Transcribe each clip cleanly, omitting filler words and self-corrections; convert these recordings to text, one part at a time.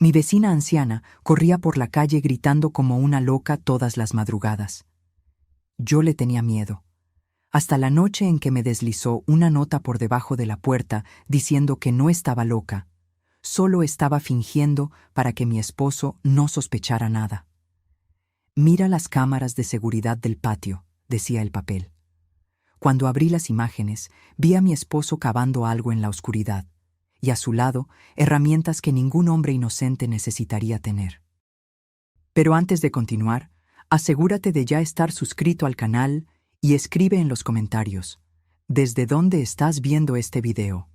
Mi vecina anciana corría por la calle gritando como una loca todas las madrugadas. Yo le tenía miedo, hasta la noche en que me deslizó una nota por debajo de la puerta diciendo que no estaba loca, solo estaba fingiendo para que mi esposo no sospechara nada. «Mira las cámaras de seguridad del patio», decía el papel. Cuando abrí las imágenes, vi a mi esposo cavando algo en la oscuridad, y a su lado, herramientas que ningún hombre inocente necesitaría tener. Pero antes de continuar, asegúrate de ya estar suscrito al canal y escribe en los comentarios, ¿desde dónde estás viendo este video?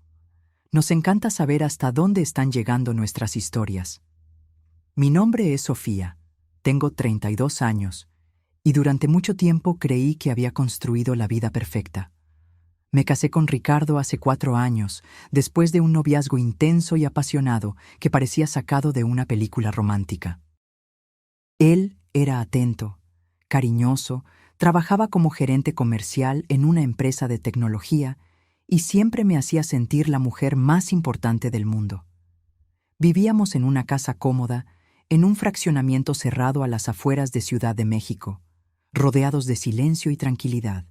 Nos encanta saber hasta dónde están llegando nuestras historias. Mi nombre es Sofía, tengo 32 años, y durante mucho tiempo creí que había construido la vida perfecta. Me casé con Ricardo hace 4 años, después de un noviazgo intenso y apasionado que parecía sacado de una película romántica. Él era atento, cariñoso, trabajaba como gerente comercial en una empresa de tecnología y siempre me hacía sentir la mujer más importante del mundo. Vivíamos en una casa cómoda, en un fraccionamiento cerrado a las afueras de Ciudad de México, rodeados de silencio y tranquilidad.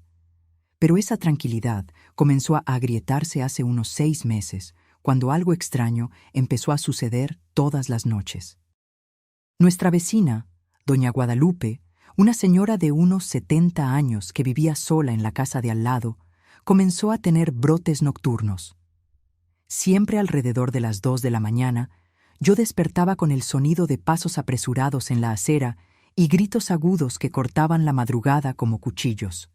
Pero esa tranquilidad comenzó a agrietarse hace unos 6 meses, cuando algo extraño empezó a suceder todas las noches. Nuestra vecina, doña Guadalupe, una señora de unos 70 años que vivía sola en la casa de al lado, comenzó a tener brotes nocturnos. Siempre alrededor de las 2 de la mañana, yo despertaba con el sonido de pasos apresurados en la acera y gritos agudos que cortaban la madrugada como cuchillos.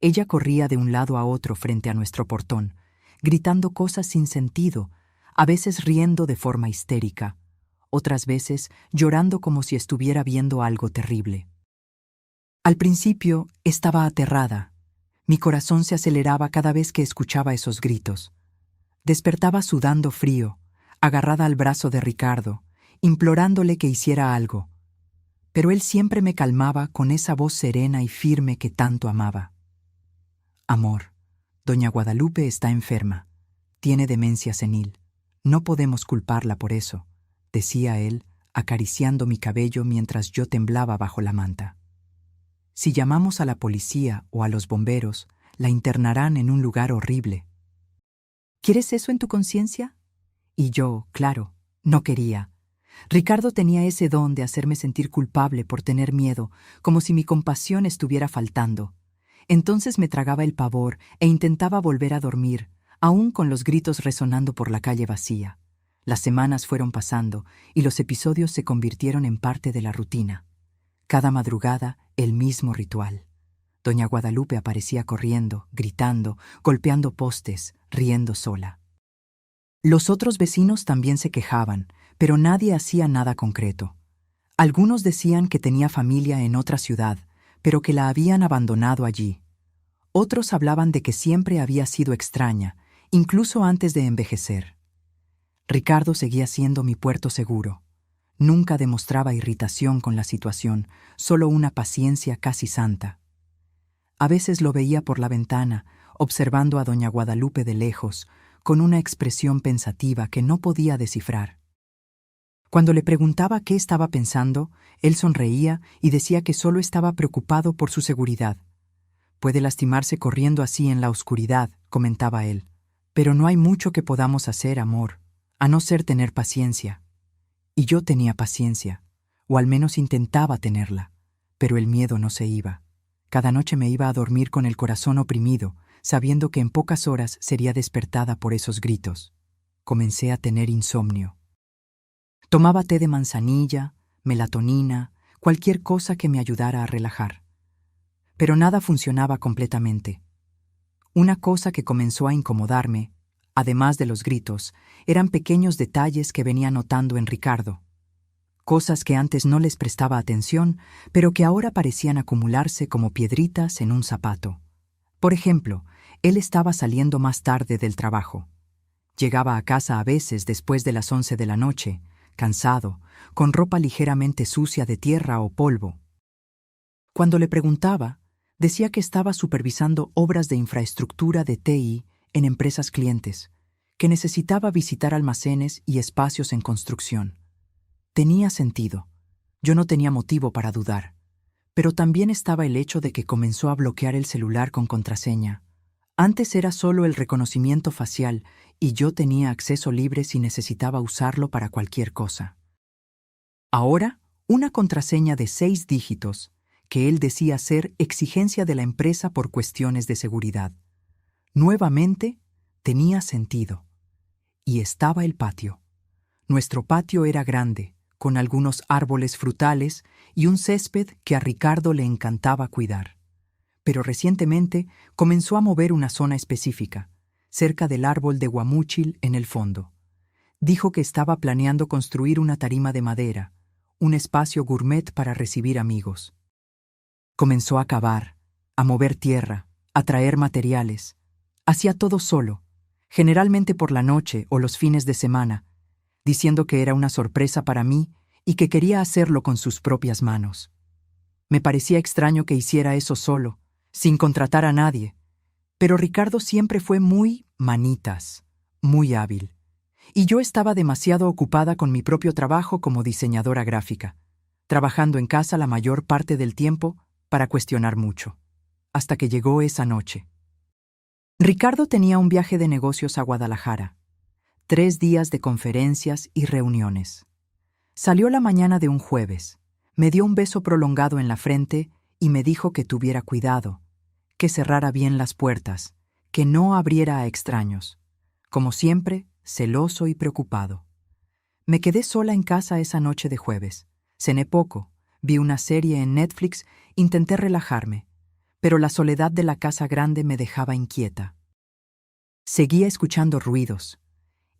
Ella corría de un lado a otro frente a nuestro portón, gritando cosas sin sentido, a veces riendo de forma histérica, otras veces llorando como si estuviera viendo algo terrible. Al principio estaba aterrada. Mi corazón se aceleraba cada vez que escuchaba esos gritos. Despertaba sudando frío, agarrada al brazo de Ricardo, implorándole que hiciera algo. Pero él siempre me calmaba con esa voz serena y firme que tanto amaba. «Amor, doña Guadalupe está enferma. Tiene demencia senil. No podemos culparla por eso», decía él, acariciando mi cabello mientras yo temblaba bajo la manta. «Si llamamos a la policía o a los bomberos, la internarán en un lugar horrible. ¿Quieres eso en tu conciencia?» Y yo, claro, no quería. Ricardo tenía ese don de hacerme sentir culpable por tener miedo, como si mi compasión estuviera faltando. Entonces me tragaba el pavor e intentaba volver a dormir, aún con los gritos resonando por la calle vacía. Las semanas fueron pasando y los episodios se convirtieron en parte de la rutina. Cada madrugada, el mismo ritual. Doña Guadalupe aparecía corriendo, gritando, golpeando postes, riendo sola. Los otros vecinos también se quejaban, pero nadie hacía nada concreto. Algunos decían que tenía familia en otra ciudad, pero que la habían abandonado allí. Otros hablaban de que siempre había sido extraña, incluso antes de envejecer. Ricardo seguía siendo mi puerto seguro. Nunca demostraba irritación con la situación, solo una paciencia casi santa. A veces lo veía por la ventana, observando a doña Guadalupe de lejos, con una expresión pensativa que no podía descifrar. Cuando le preguntaba qué estaba pensando, él sonreía y decía que solo estaba preocupado por su seguridad. «Puede lastimarse corriendo así en la oscuridad», comentaba él. «Pero no hay mucho que podamos hacer, amor, a no ser tener paciencia». Y yo tenía paciencia, o al menos intentaba tenerla, pero el miedo no se iba. Cada noche me iba a dormir con el corazón oprimido, sabiendo que en pocas horas sería despertada por esos gritos. Comencé a tener insomnio. Tomaba té de manzanilla, melatonina, cualquier cosa que me ayudara a relajar. Pero nada funcionaba completamente. Una cosa que comenzó a incomodarme, además de los gritos, eran pequeños detalles que venía notando en Ricardo. Cosas que antes no les prestaba atención, pero que ahora parecían acumularse como piedritas en un zapato. Por ejemplo, él estaba saliendo más tarde del trabajo. Llegaba a casa a veces después de las 11 de la noche, cansado, con ropa ligeramente sucia de tierra o polvo. Cuando le preguntaba, decía que estaba supervisando obras de infraestructura de TI en empresas clientes, que necesitaba visitar almacenes y espacios en construcción. Tenía sentido. Yo no tenía motivo para dudar. Pero también estaba el hecho de que comenzó a bloquear el celular con contraseña. Antes era solo el reconocimiento facial y yo tenía acceso libre si necesitaba usarlo para cualquier cosa. Ahora, una contraseña de 6 dígitos, que él decía ser exigencia de la empresa por cuestiones de seguridad. Nuevamente, tenía sentido. Y estaba el patio. Nuestro patio era grande, con algunos árboles frutales y un césped que a Ricardo le encantaba cuidar. Pero recientemente comenzó a mover una zona específica, cerca del árbol de guamúchil en el fondo. Dijo que estaba planeando construir una tarima de madera, un espacio gourmet para recibir amigos. Comenzó a cavar, a mover tierra, a traer materiales. Hacía todo solo, generalmente por la noche o los fines de semana, diciendo que era una sorpresa para mí y que quería hacerlo con sus propias manos. Me parecía extraño que hiciera eso solo, sin contratar a nadie, pero Ricardo siempre fue muy manitas, muy hábil, y yo estaba demasiado ocupada con mi propio trabajo como diseñadora gráfica, trabajando en casa la mayor parte del tiempo para cuestionar mucho, hasta que llegó esa noche. Ricardo tenía un viaje de negocios a Guadalajara, 3 días de conferencias y reuniones. Salió la mañana de un jueves, me dio un beso prolongado en la frente y me dijo que tuviera cuidado, que cerrara bien las puertas, que no abriera a extraños. Como siempre, celoso y preocupado. Me quedé sola en casa esa noche de jueves. Cené poco, vi una serie en Netflix, intenté relajarme, pero la soledad de la casa grande me dejaba inquieta. Seguía escuchando ruidos,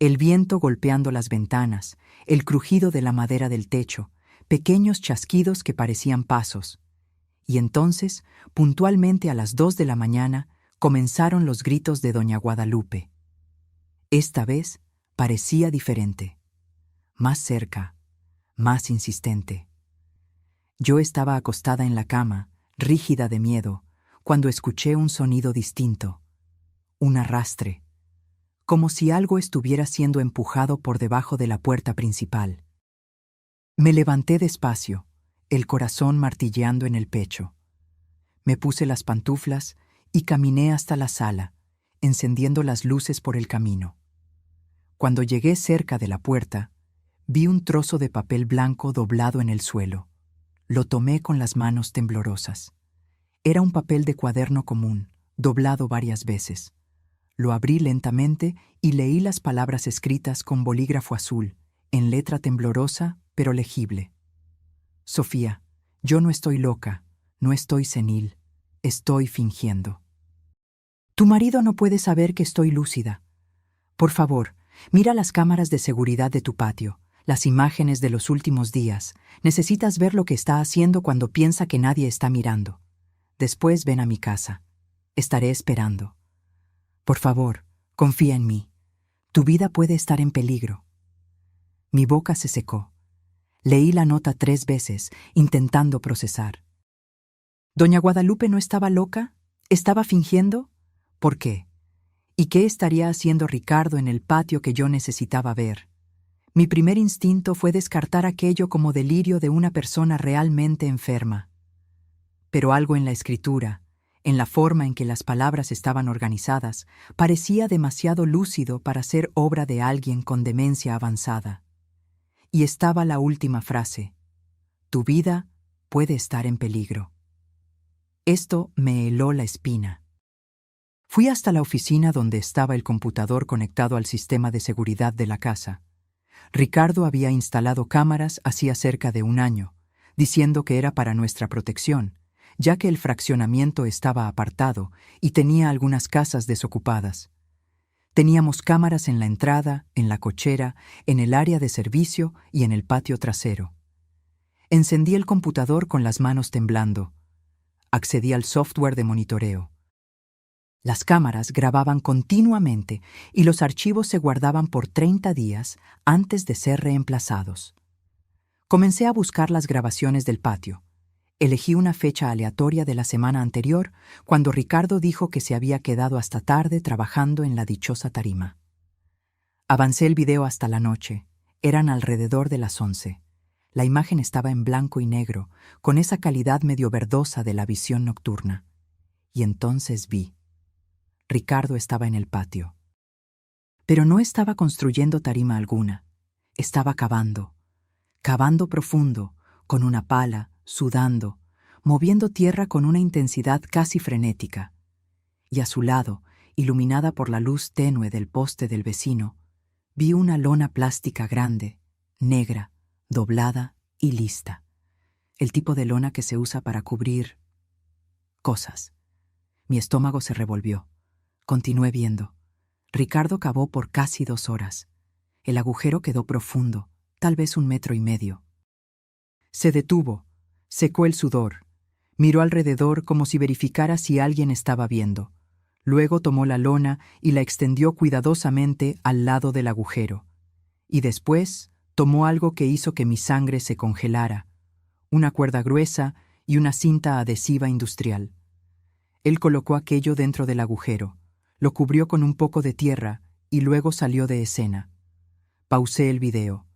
el viento golpeando las ventanas, el crujido de la madera del techo, pequeños chasquidos que parecían pasos. Y entonces, puntualmente a las 2 de la mañana, comenzaron los gritos de doña Guadalupe. Esta vez parecía diferente, más cerca, más insistente. Yo estaba acostada en la cama, rígida de miedo, cuando escuché un sonido distinto, un arrastre, como si algo estuviera siendo empujado por debajo de la puerta principal. Me levanté despacio, el corazón martilleando en el pecho. Me puse las pantuflas y caminé hasta la sala, encendiendo las luces por el camino. Cuando llegué cerca de la puerta, vi un trozo de papel blanco doblado en el suelo. Lo tomé con las manos temblorosas. Era un papel de cuaderno común, doblado varias veces. Lo abrí lentamente y leí las palabras escritas con bolígrafo azul, en letra temblorosa pero legible. Sofía, yo no estoy loca, no estoy senil, estoy fingiendo. Tu marido no puede saber que estoy lúcida. Por favor, mira las cámaras de seguridad de tu patio, las imágenes de los últimos días. Necesitas ver lo que está haciendo cuando piensa que nadie está mirando. Después ven a mi casa. Estaré esperando. Por favor, confía en mí. Tu vida puede estar en peligro. Mi boca se secó. Leí la nota 3 veces, intentando procesar. ¿Doña Guadalupe no estaba loca? ¿Estaba fingiendo? ¿Por qué? ¿Y qué estaría haciendo Ricardo en el patio que yo necesitaba ver? Mi primer instinto fue descartar aquello como delirio de una persona realmente enferma. Pero algo en la escritura, en la forma en que las palabras estaban organizadas, parecía demasiado lúcido para ser obra de alguien con demencia avanzada. Y estaba la última frase: tu vida puede estar en peligro. Esto me heló la espina. Fui hasta la oficina donde estaba el computador conectado al sistema de seguridad de la casa. Ricardo había instalado cámaras hacía cerca de 1 año, diciendo que era para nuestra protección, ya que el fraccionamiento estaba apartado y tenía algunas casas desocupadas. Teníamos cámaras en la entrada, en la cochera, en el área de servicio y en el patio trasero. Encendí el computador con las manos temblando. Accedí al software de monitoreo. Las cámaras grababan continuamente y los archivos se guardaban por 30 días antes de ser reemplazados. Comencé a buscar las grabaciones del patio. Elegí una fecha aleatoria de la semana anterior, cuando Ricardo dijo que se había quedado hasta tarde trabajando en la dichosa tarima. Avancé el video hasta la noche. Eran alrededor de las 11. La imagen estaba en blanco y negro, con esa calidad medio verdosa de la visión nocturna. Y entonces vi. Ricardo estaba en el patio. Pero no estaba construyendo tarima alguna. Estaba cavando. Cavando profundo, con una pala, sudando, moviendo tierra con una intensidad casi frenética. Y a su lado, iluminada por la luz tenue del poste del vecino, vi una lona plástica grande, negra, doblada y lista. El tipo de lona que se usa para cubrir cosas. Mi estómago se revolvió. Continué viendo. Ricardo cavó por casi 2 horas. El agujero quedó profundo, tal vez 1,5 metros. Se detuvo, secó el sudor, miró alrededor como si verificara si alguien estaba viendo. Luego tomó la lona y la extendió cuidadosamente al lado del agujero. Y después tomó algo que hizo que mi sangre se congelara, una cuerda gruesa y una cinta adhesiva industrial. Él colocó aquello dentro del agujero, lo cubrió con un poco de tierra y luego salió de escena. Pausé el video.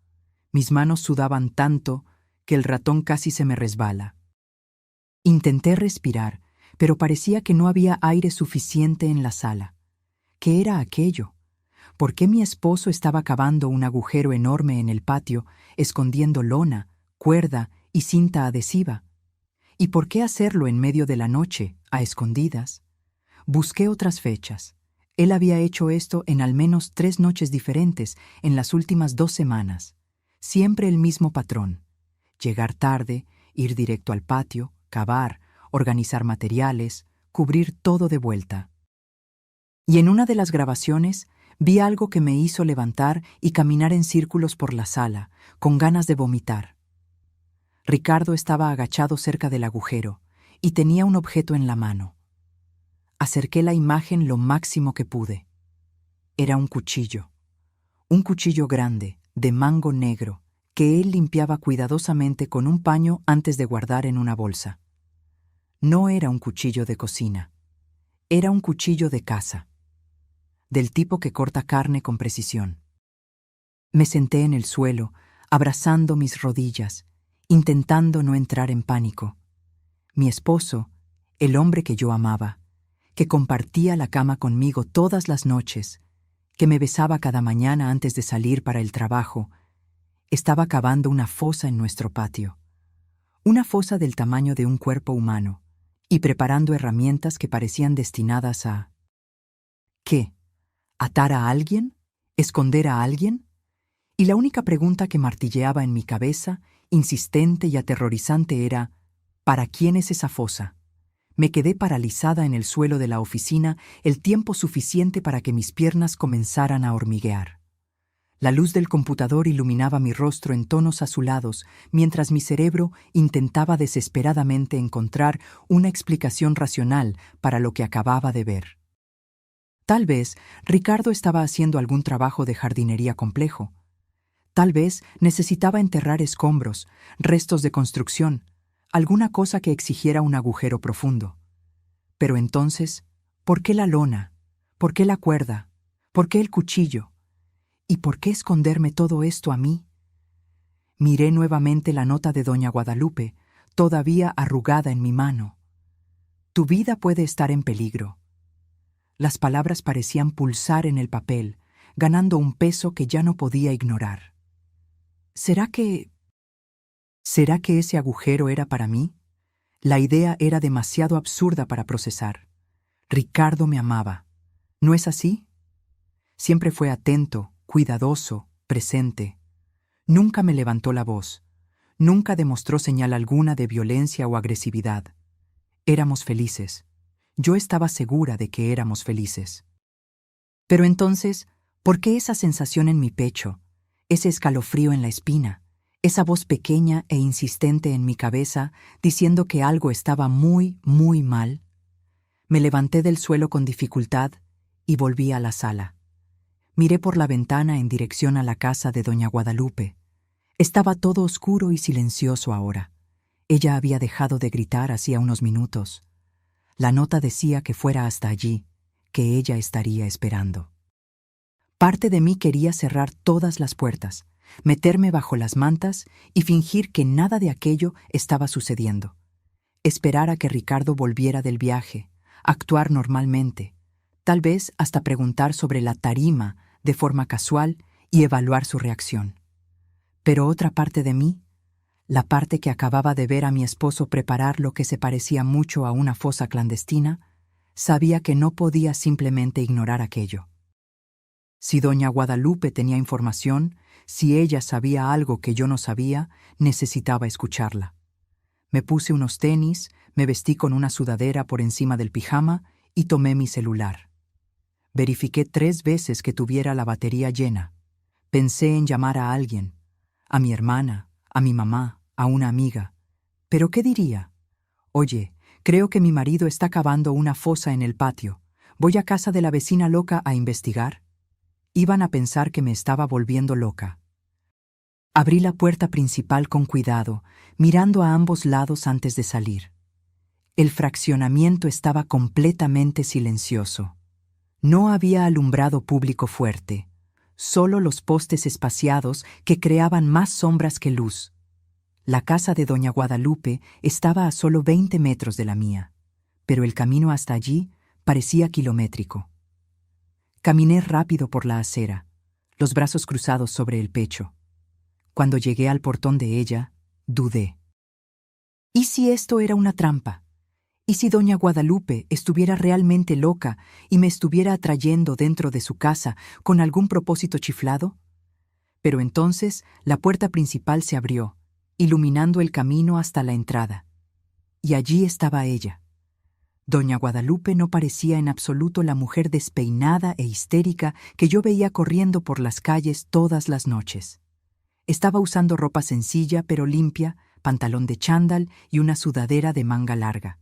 Mis manos sudaban tanto que el ratón casi se me resbala. Intenté respirar, pero parecía que no había aire suficiente en la sala. ¿Qué era aquello? ¿Por qué mi esposo estaba cavando un agujero enorme en el patio, escondiendo lona, cuerda y cinta adhesiva? ¿Y por qué hacerlo en medio de la noche, a escondidas? Busqué otras fechas. Él había hecho esto en al menos 3 noches diferentes en las últimas 2 semanas. Siempre el mismo patrón. Llegar tarde, ir directo al patio, cavar, organizar materiales, cubrir todo de vuelta. Y en una de las grabaciones vi algo que me hizo levantar y caminar en círculos por la sala, con ganas de vomitar. Ricardo estaba agachado cerca del agujero y tenía un objeto en la mano. Acerqué la imagen lo máximo que pude. Era un cuchillo grande, de mango negro, que él limpiaba cuidadosamente con un paño antes de guardar en una bolsa. No era un cuchillo de cocina, era un cuchillo de caza, del tipo que corta carne con precisión. Me senté en el suelo, abrazando mis rodillas, intentando no entrar en pánico. Mi esposo, el hombre que yo amaba, que compartía la cama conmigo todas las noches, que me besaba cada mañana antes de salir para el trabajo, estaba cavando una fosa en nuestro patio, una fosa del tamaño de un cuerpo humano, y preparando herramientas que parecían destinadas a... ¿Qué? ¿Atar a alguien? ¿Esconder a alguien? Y la única pregunta que martilleaba en mi cabeza, insistente y aterrorizante, era ¿para quién es esa fosa? Me quedé paralizada en el suelo de la oficina el tiempo suficiente para que mis piernas comenzaran a hormiguear. La luz del computador iluminaba mi rostro en tonos azulados, mientras mi cerebro intentaba desesperadamente encontrar una explicación racional para lo que acababa de ver. Tal vez Ricardo estaba haciendo algún trabajo de jardinería complejo. Tal vez necesitaba enterrar escombros, restos de construcción, alguna cosa que exigiera un agujero profundo. Pero entonces, ¿por qué la lona? ¿Por qué la cuerda? ¿Por qué el cuchillo? ¿Y por qué esconderme todo esto a mí? Miré nuevamente la nota de doña Guadalupe, todavía arrugada en mi mano. Tu vida puede estar en peligro. Las palabras parecían pulsar en el papel, ganando un peso que ya no podía ignorar. ¿Será que ese agujero era para mí? La idea era demasiado absurda para procesar. Ricardo me amaba. ¿No es así? Siempre fue atento, cuidadoso, presente. Nunca me levantó la voz. Nunca demostró señal alguna de violencia o agresividad. Éramos felices. Yo estaba segura de que éramos felices. Pero entonces, ¿por qué esa sensación en mi pecho, ese escalofrío en la espina? Esa voz pequeña e insistente en mi cabeza diciendo que algo estaba muy, muy mal. Me levanté del suelo con dificultad y volví a la sala. Miré por la ventana en dirección a la casa de doña Guadalupe. Estaba todo oscuro y silencioso ahora. Ella había dejado de gritar hacía unos minutos. La nota decía que fuera hasta allí, que ella estaría esperando. Parte de mí quería cerrar todas las puertas, meterme bajo las mantas y fingir que nada de aquello estaba sucediendo. Esperar a que Ricardo volviera del viaje, actuar normalmente, tal vez hasta preguntar sobre la tarima de forma casual y evaluar su reacción. Pero otra parte de mí, la parte que acababa de ver a mi esposo preparar lo que se parecía mucho a una fosa clandestina, sabía que no podía simplemente ignorar aquello. Si doña Guadalupe tenía información, si ella sabía algo que yo no sabía, necesitaba escucharla. Me puse unos tenis, me vestí con una sudadera por encima del pijama y tomé mi celular. Verifiqué 3 veces que tuviera la batería llena. Pensé en llamar a alguien, a mi hermana, a mi mamá, a una amiga. ¿Pero qué diría? Oye, creo que mi marido está cavando una fosa en el patio. ¿Voy a casa de la vecina loca a investigar? Iban a pensar que me estaba volviendo loca. Abrí la puerta principal con cuidado, mirando a ambos lados antes de salir. El fraccionamiento estaba completamente silencioso. No había alumbrado público fuerte, solo los postes espaciados que creaban más sombras que luz. La casa de doña Guadalupe estaba a solo 20 metros de la mía, pero el camino hasta allí parecía kilométrico. Caminé rápido por la acera, los brazos cruzados sobre el pecho. Cuando llegué al portón de ella, dudé. ¿Y si esto era una trampa? ¿Y si doña Guadalupe estuviera realmente loca y me estuviera atrayendo dentro de su casa con algún propósito chiflado? Pero entonces la puerta principal se abrió, iluminando el camino hasta la entrada. Y allí estaba ella. Doña Guadalupe no parecía en absoluto la mujer despeinada e histérica que yo veía corriendo por las calles todas las noches. Estaba usando ropa sencilla pero limpia, pantalón de chándal y una sudadera de manga larga.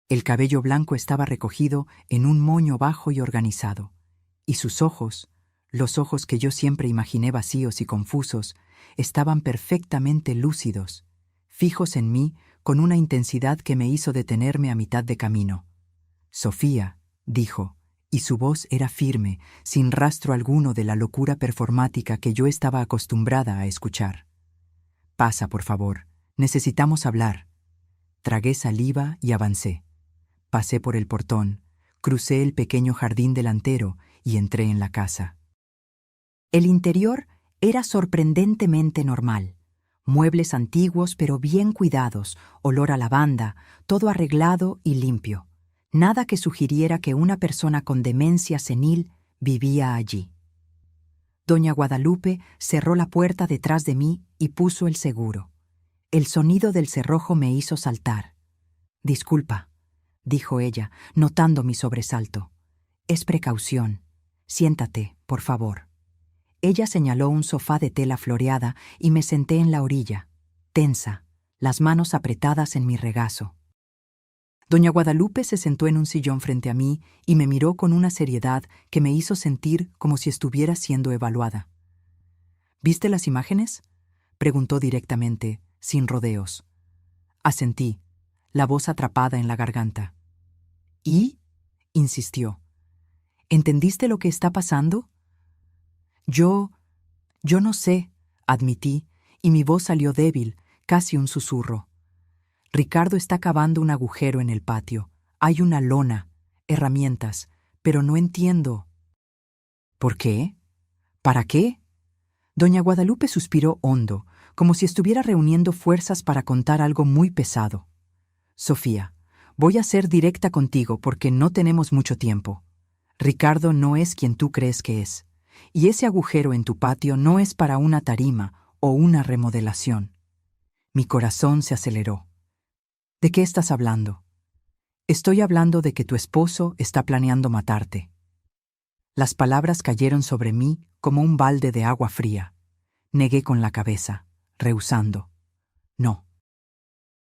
El cabello blanco estaba recogido en un moño bajo y organizado, y sus ojos, los ojos que yo siempre imaginé vacíos y confusos, estaban perfectamente lúcidos, fijos en mí con una intensidad que me hizo detenerme a mitad de camino. «Sofía», dijo, y su voz era firme, sin rastro alguno de la locura performática que yo estaba acostumbrada a escuchar. «Pasa, por favor. Necesitamos hablar». Tragué saliva y avancé. Pasé por el portón, crucé el pequeño jardín delantero y entré en la casa. El interior era sorprendentemente normal. Muebles antiguos pero bien cuidados, olor a lavanda, todo arreglado y limpio. Nada que sugiriera que una persona con demencia senil vivía allí. Doña Guadalupe cerró la puerta detrás de mí y puso el seguro. El sonido del cerrojo me hizo saltar. «Disculpa», dijo ella, notando mi sobresalto. «Es precaución. Siéntate, por favor». Ella señaló un sofá de tela floreada y me senté en la orilla, tensa, las manos apretadas en mi regazo. Doña Guadalupe se sentó en un sillón frente a mí y me miró con una seriedad que me hizo sentir como si estuviera siendo evaluada. «¿Viste las imágenes?», preguntó directamente, sin rodeos. Asentí, la voz atrapada en la garganta. «¿Y?», insistió. «¿Entendiste lo que está pasando?». Yo no sé», admití, y mi voz salió débil, casi un susurro. «Ricardo está cavando un agujero en el patio. Hay una lona, herramientas, pero no entiendo». «¿Por qué? ¿Para qué?». Doña Guadalupe suspiró hondo, como si estuviera reuniendo fuerzas para contar algo muy pesado. «Sofía, voy a ser directa contigo porque no tenemos mucho tiempo. Ricardo no es quien tú crees que es. Y ese agujero en tu patio no es para una tarima o una remodelación». Mi corazón se aceleró. «¿De qué estás hablando?». «Estoy hablando de que tu esposo está planeando matarte». Las palabras cayeron sobre mí como un balde de agua fría. Negué con la cabeza, rehusando. «No.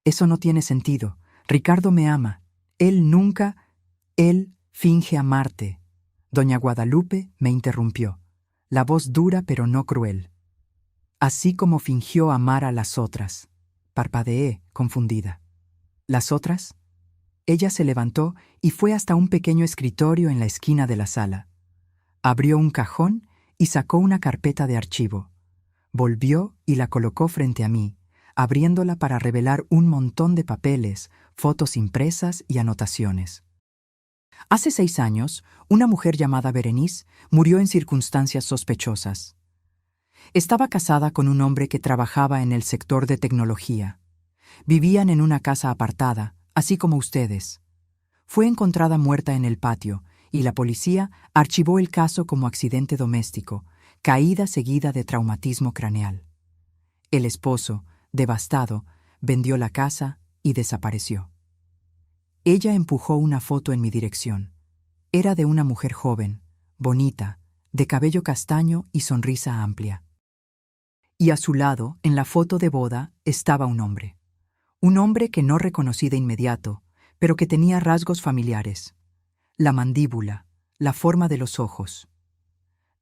Eso no tiene sentido. Ricardo me ama. Él finge amarte». Doña Guadalupe me interrumpió, la voz dura pero no cruel. «Así como fingió amar a las otras», parpadeé, confundida. «¿Las otras?». Ella se levantó y fue hasta un pequeño escritorio en la esquina de la sala. Abrió un cajón y sacó una carpeta de archivo. Volvió y la colocó frente a mí, abriéndola para revelar un montón de papeles, fotos impresas y anotaciones. Hace 6 años, una mujer llamada Berenice murió en circunstancias sospechosas. Estaba casada con un hombre que trabajaba en el sector de tecnología. Vivían en una casa apartada, así como ustedes. Fue encontrada muerta en el patio y la policía archivó el caso como accidente doméstico, caída seguida de traumatismo craneal. El esposo, devastado, vendió la casa y desapareció. Ella empujó una foto en mi dirección. Era de una mujer joven, bonita, de cabello castaño y sonrisa amplia. Y a su lado, en la foto de boda, estaba un hombre. Un hombre que no reconocí de inmediato, pero que tenía rasgos familiares. La mandíbula, la forma de los ojos.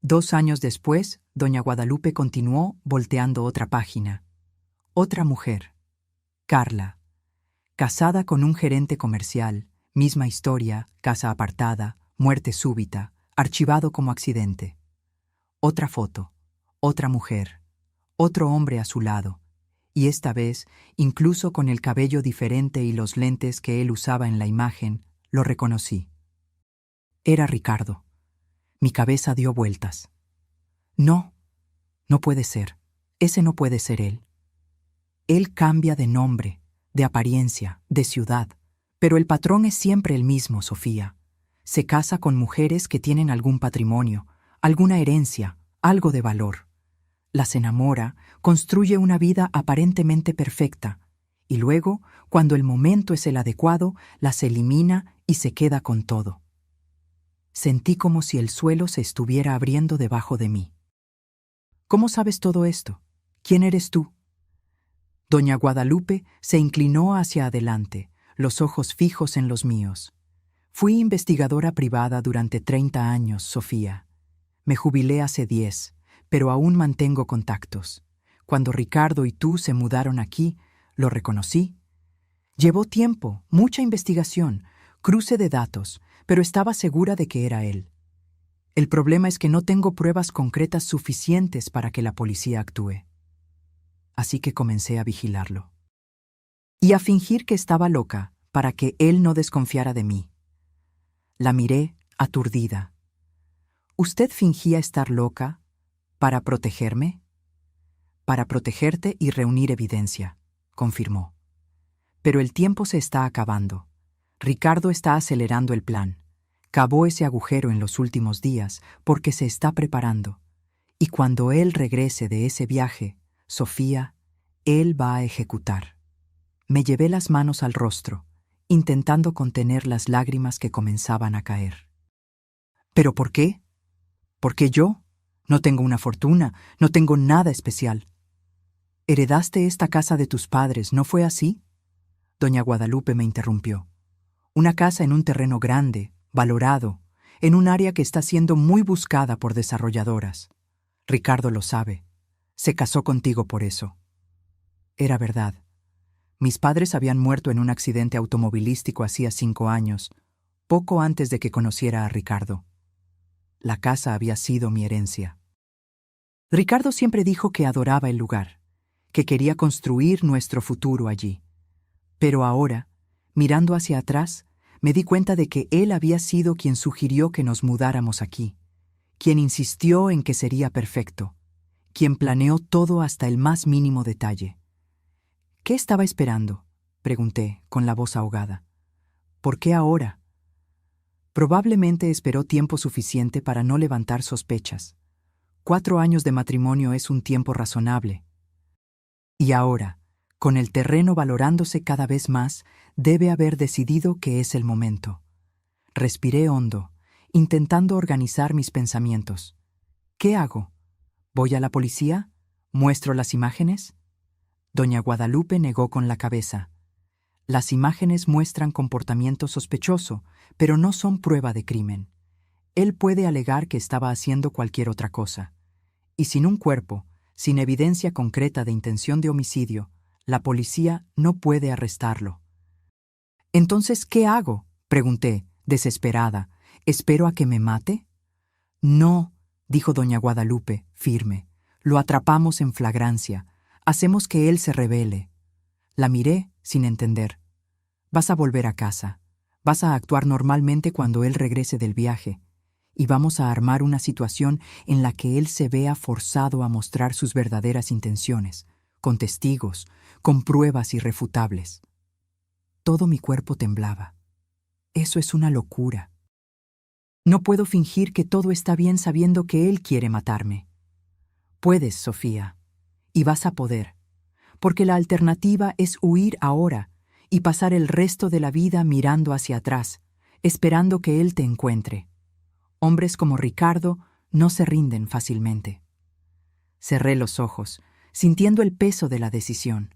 2 años después, doña Guadalupe continuó volteando otra página. Otra mujer. Carla. Casada con un gerente comercial, misma historia, casa apartada, muerte súbita, archivado como accidente. Otra foto. Otra mujer. Otro hombre a su lado. Y esta vez, incluso con el cabello diferente y los lentes que él usaba en la imagen, lo reconocí. Era Ricardo. Mi cabeza dio vueltas. No, no puede ser. Ese no puede ser él. Él cambia de nombre, de apariencia, de ciudad, pero el patrón es siempre el mismo, Sofía. Se casa con mujeres que tienen algún patrimonio, alguna herencia, algo de valor. Las enamora, construye una vida aparentemente perfecta, y luego, cuando el momento es el adecuado, las elimina y se queda con todo. Sentí como si el suelo se estuviera abriendo debajo de mí. ¿Cómo sabes todo esto? ¿Quién eres tú? Doña Guadalupe se inclinó hacia adelante, los ojos fijos en los míos. Fui investigadora privada durante 30 años, Sofía. Me jubilé hace 10, pero aún mantengo contactos. Cuando Ricardo y tú se mudaron aquí, lo reconocí. Llevó tiempo, mucha investigación, cruce de datos, pero estaba segura de que era él. El problema es que no tengo pruebas concretas suficientes para que la policía actúe. Así que comencé a vigilarlo. Y a fingir que estaba loca para que él no desconfiara de mí. La miré, aturdida. ¿Usted fingía estar loca para protegerme? Para protegerte y reunir evidencia, confirmó. Pero el tiempo se está acabando. Ricardo está acelerando el plan. Cavó ese agujero en los últimos días porque se está preparando. Y cuando él regrese de ese viaje, Sofía, él va a ejecutar. Me llevé las manos al rostro, intentando contener las lágrimas que comenzaban a caer. ¿Pero por qué? ¿Por qué yo? No tengo una fortuna, no tengo nada especial. Heredaste esta casa de tus padres, ¿no fue así? Doña Guadalupe me interrumpió. Una casa en un terreno grande, valorado, en un área que está siendo muy buscada por desarrolladoras. Ricardo lo sabe. Se casó contigo por eso. Era verdad. Mis padres habían muerto en un accidente automovilístico hacía 5 años, poco antes de que conociera a Ricardo. La casa había sido mi herencia. Ricardo siempre dijo que adoraba el lugar, que quería construir nuestro futuro allí. Pero ahora, mirando hacia atrás, me di cuenta de que él había sido quien sugirió que nos mudáramos aquí, quien insistió en que sería perfecto, quien planeó todo hasta el más mínimo detalle. ¿Qué estaba esperando?, pregunté, con la voz ahogada. ¿Por qué ahora? Probablemente esperó tiempo suficiente para no levantar sospechas. 4 años de matrimonio es un tiempo razonable. Y ahora, con el terreno valorándose cada vez más, debe haber decidido que es el momento. Respiré hondo, intentando organizar mis pensamientos. ¿Qué hago? ¿Voy a la policía? ¿Muestro las imágenes? Doña Guadalupe negó con la cabeza. Las imágenes muestran comportamiento sospechoso, pero no son prueba de crimen. Él puede alegar que estaba haciendo cualquier otra cosa. Y sin un cuerpo, sin evidencia concreta de intención de homicidio, la policía no puede arrestarlo. «¿Entonces qué hago?», pregunté, desesperada. «¿Espero a que me mate?». «No», dijo doña Guadalupe, firme. Lo atrapamos en flagrancia. Hacemos que él se rebele. La miré sin entender. Vas a volver a casa. Vas a actuar normalmente cuando él regrese del viaje. Y vamos a armar una situación en la que él se vea forzado a mostrar sus verdaderas intenciones, con testigos, con pruebas irrefutables. Todo mi cuerpo temblaba. Eso es una locura. No puedo fingir que todo está bien sabiendo que él quiere matarme. Puedes, Sofía, y vas a poder, porque la alternativa es huir ahora y pasar el resto de la vida mirando hacia atrás, esperando que él te encuentre. Hombres como Ricardo no se rinden fácilmente. Cerré los ojos, sintiendo el peso de la decisión.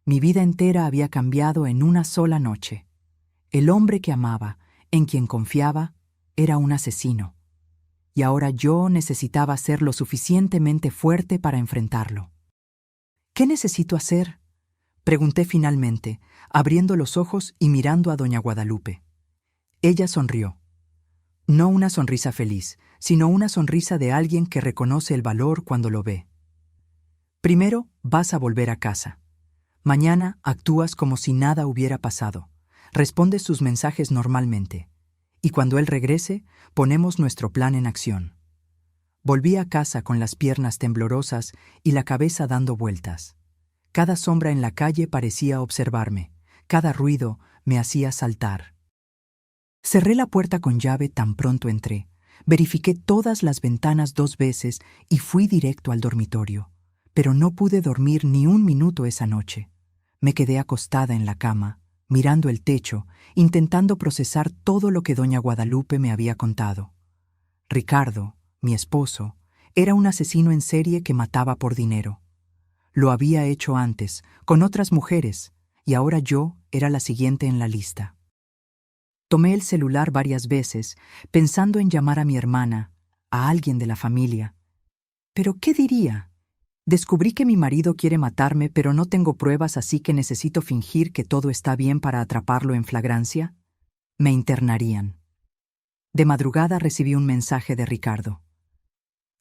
Mi vida entera había cambiado en una sola noche. El hombre que amaba, en quien confiaba, era un asesino. Y ahora yo necesitaba ser lo suficientemente fuerte para enfrentarlo. ¿Qué necesito hacer?, pregunté finalmente, abriendo los ojos y mirando a doña Guadalupe. Ella sonrió. No una sonrisa feliz, sino una sonrisa de alguien que reconoce el valor cuando lo ve. Primero, vas a volver a casa. Mañana actúas como si nada hubiera pasado. Respondes sus mensajes normalmente. Y cuando él regrese, ponemos nuestro plan en acción. Volví a casa con las piernas temblorosas y la cabeza dando vueltas. Cada sombra en la calle parecía observarme. Cada ruido me hacía saltar. Cerré la puerta con llave tan pronto entré. Verifiqué todas las ventanas 2 veces y fui directo al dormitorio. Pero no pude dormir ni un minuto esa noche. Me quedé acostada en la cama, mirando el techo, intentando procesar todo lo que doña Guadalupe me había contado. Ricardo, mi esposo, era un asesino en serie que mataba por dinero. Lo había hecho antes, con otras mujeres, y ahora yo era la siguiente en la lista. Tomé el celular varias veces, pensando en llamar a mi hermana, a alguien de la familia. ¿Pero qué diría? Descubrí que mi marido quiere matarme, pero no tengo pruebas, así que necesito fingir que todo está bien para atraparlo en flagrancia. Me internarían. De madrugada recibí un mensaje de Ricardo.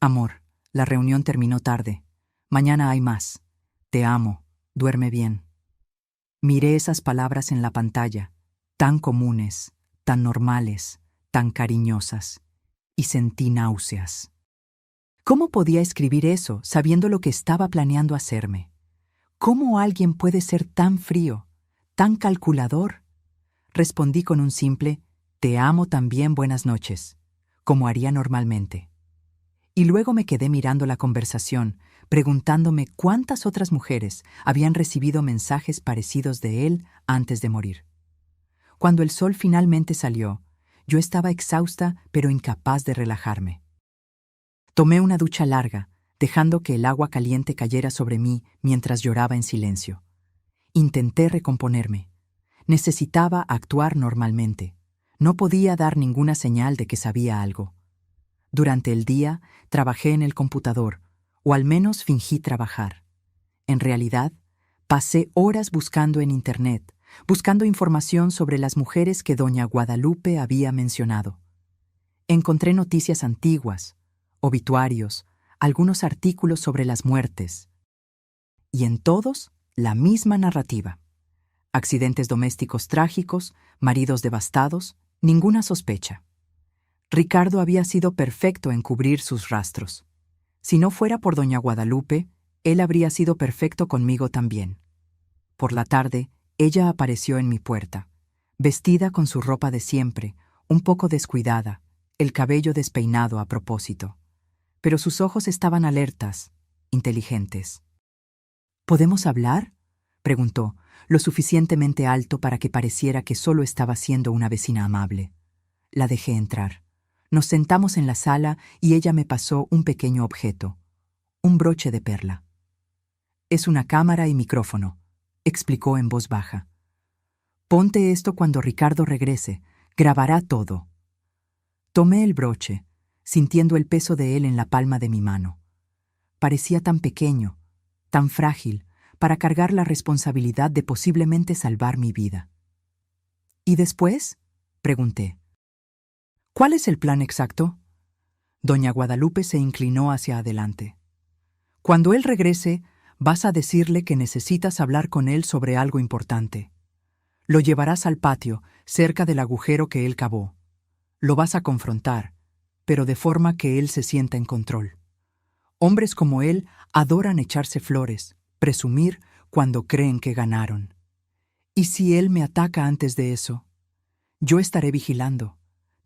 Amor, la reunión terminó tarde. Mañana hay más. Te amo. Duerme bien. Miré esas palabras en la pantalla, tan comunes, tan normales, tan cariñosas, y sentí náuseas. ¿Cómo podía escribir eso sabiendo lo que estaba planeando hacerme? ¿Cómo alguien puede ser tan frío, tan calculador? Respondí con un simple «Te amo también, buenas noches», como haría normalmente. Y luego me quedé mirando la conversación, preguntándome cuántas otras mujeres habían recibido mensajes parecidos de él antes de morir. Cuando el sol finalmente salió, yo estaba exhausta pero incapaz de relajarme. Tomé una ducha larga, dejando que el agua caliente cayera sobre mí mientras lloraba en silencio. Intenté recomponerme. Necesitaba actuar normalmente. No podía dar ninguna señal de que sabía algo. Durante el día trabajé en el computador, o al menos fingí trabajar. En realidad, pasé horas buscando en Internet, buscando información sobre las mujeres que doña Guadalupe había mencionado. Encontré noticias antiguas, obituarios, algunos artículos sobre las muertes. Y en todos, la misma narrativa. Accidentes domésticos trágicos, maridos devastados, ninguna sospecha. Ricardo había sido perfecto en cubrir sus rastros. Si no fuera por doña Guadalupe, él habría sido perfecto conmigo también. Por la tarde, ella apareció en mi puerta, vestida con su ropa de siempre, un poco descuidada, el cabello despeinado a propósito. Pero sus ojos estaban alertas, inteligentes. ¿Podemos hablar?, preguntó, lo suficientemente alto para que pareciera que solo estaba siendo una vecina amable. La dejé entrar. Nos sentamos en la sala y ella me pasó un pequeño objeto, un broche de perla. Es una cámara y micrófono, explicó en voz baja. Ponte esto cuando Ricardo regrese, grabará todo. Tomé el broche, sintiendo el peso de él en la palma de mi mano. Parecía tan pequeño, tan frágil, para cargar la responsabilidad de posiblemente salvar mi vida. ¿Y después?, pregunté. ¿Cuál es el plan exacto? Doña Guadalupe se inclinó hacia adelante. Cuando él regrese, vas a decirle que necesitas hablar con él sobre algo importante. Lo llevarás al patio, cerca del agujero que él cavó. Lo vas a confrontar, pero de forma que él se sienta en control. Hombres como él adoran echarse flores, presumir cuando creen que ganaron. ¿Y si él me ataca antes de eso? Yo estaré vigilando.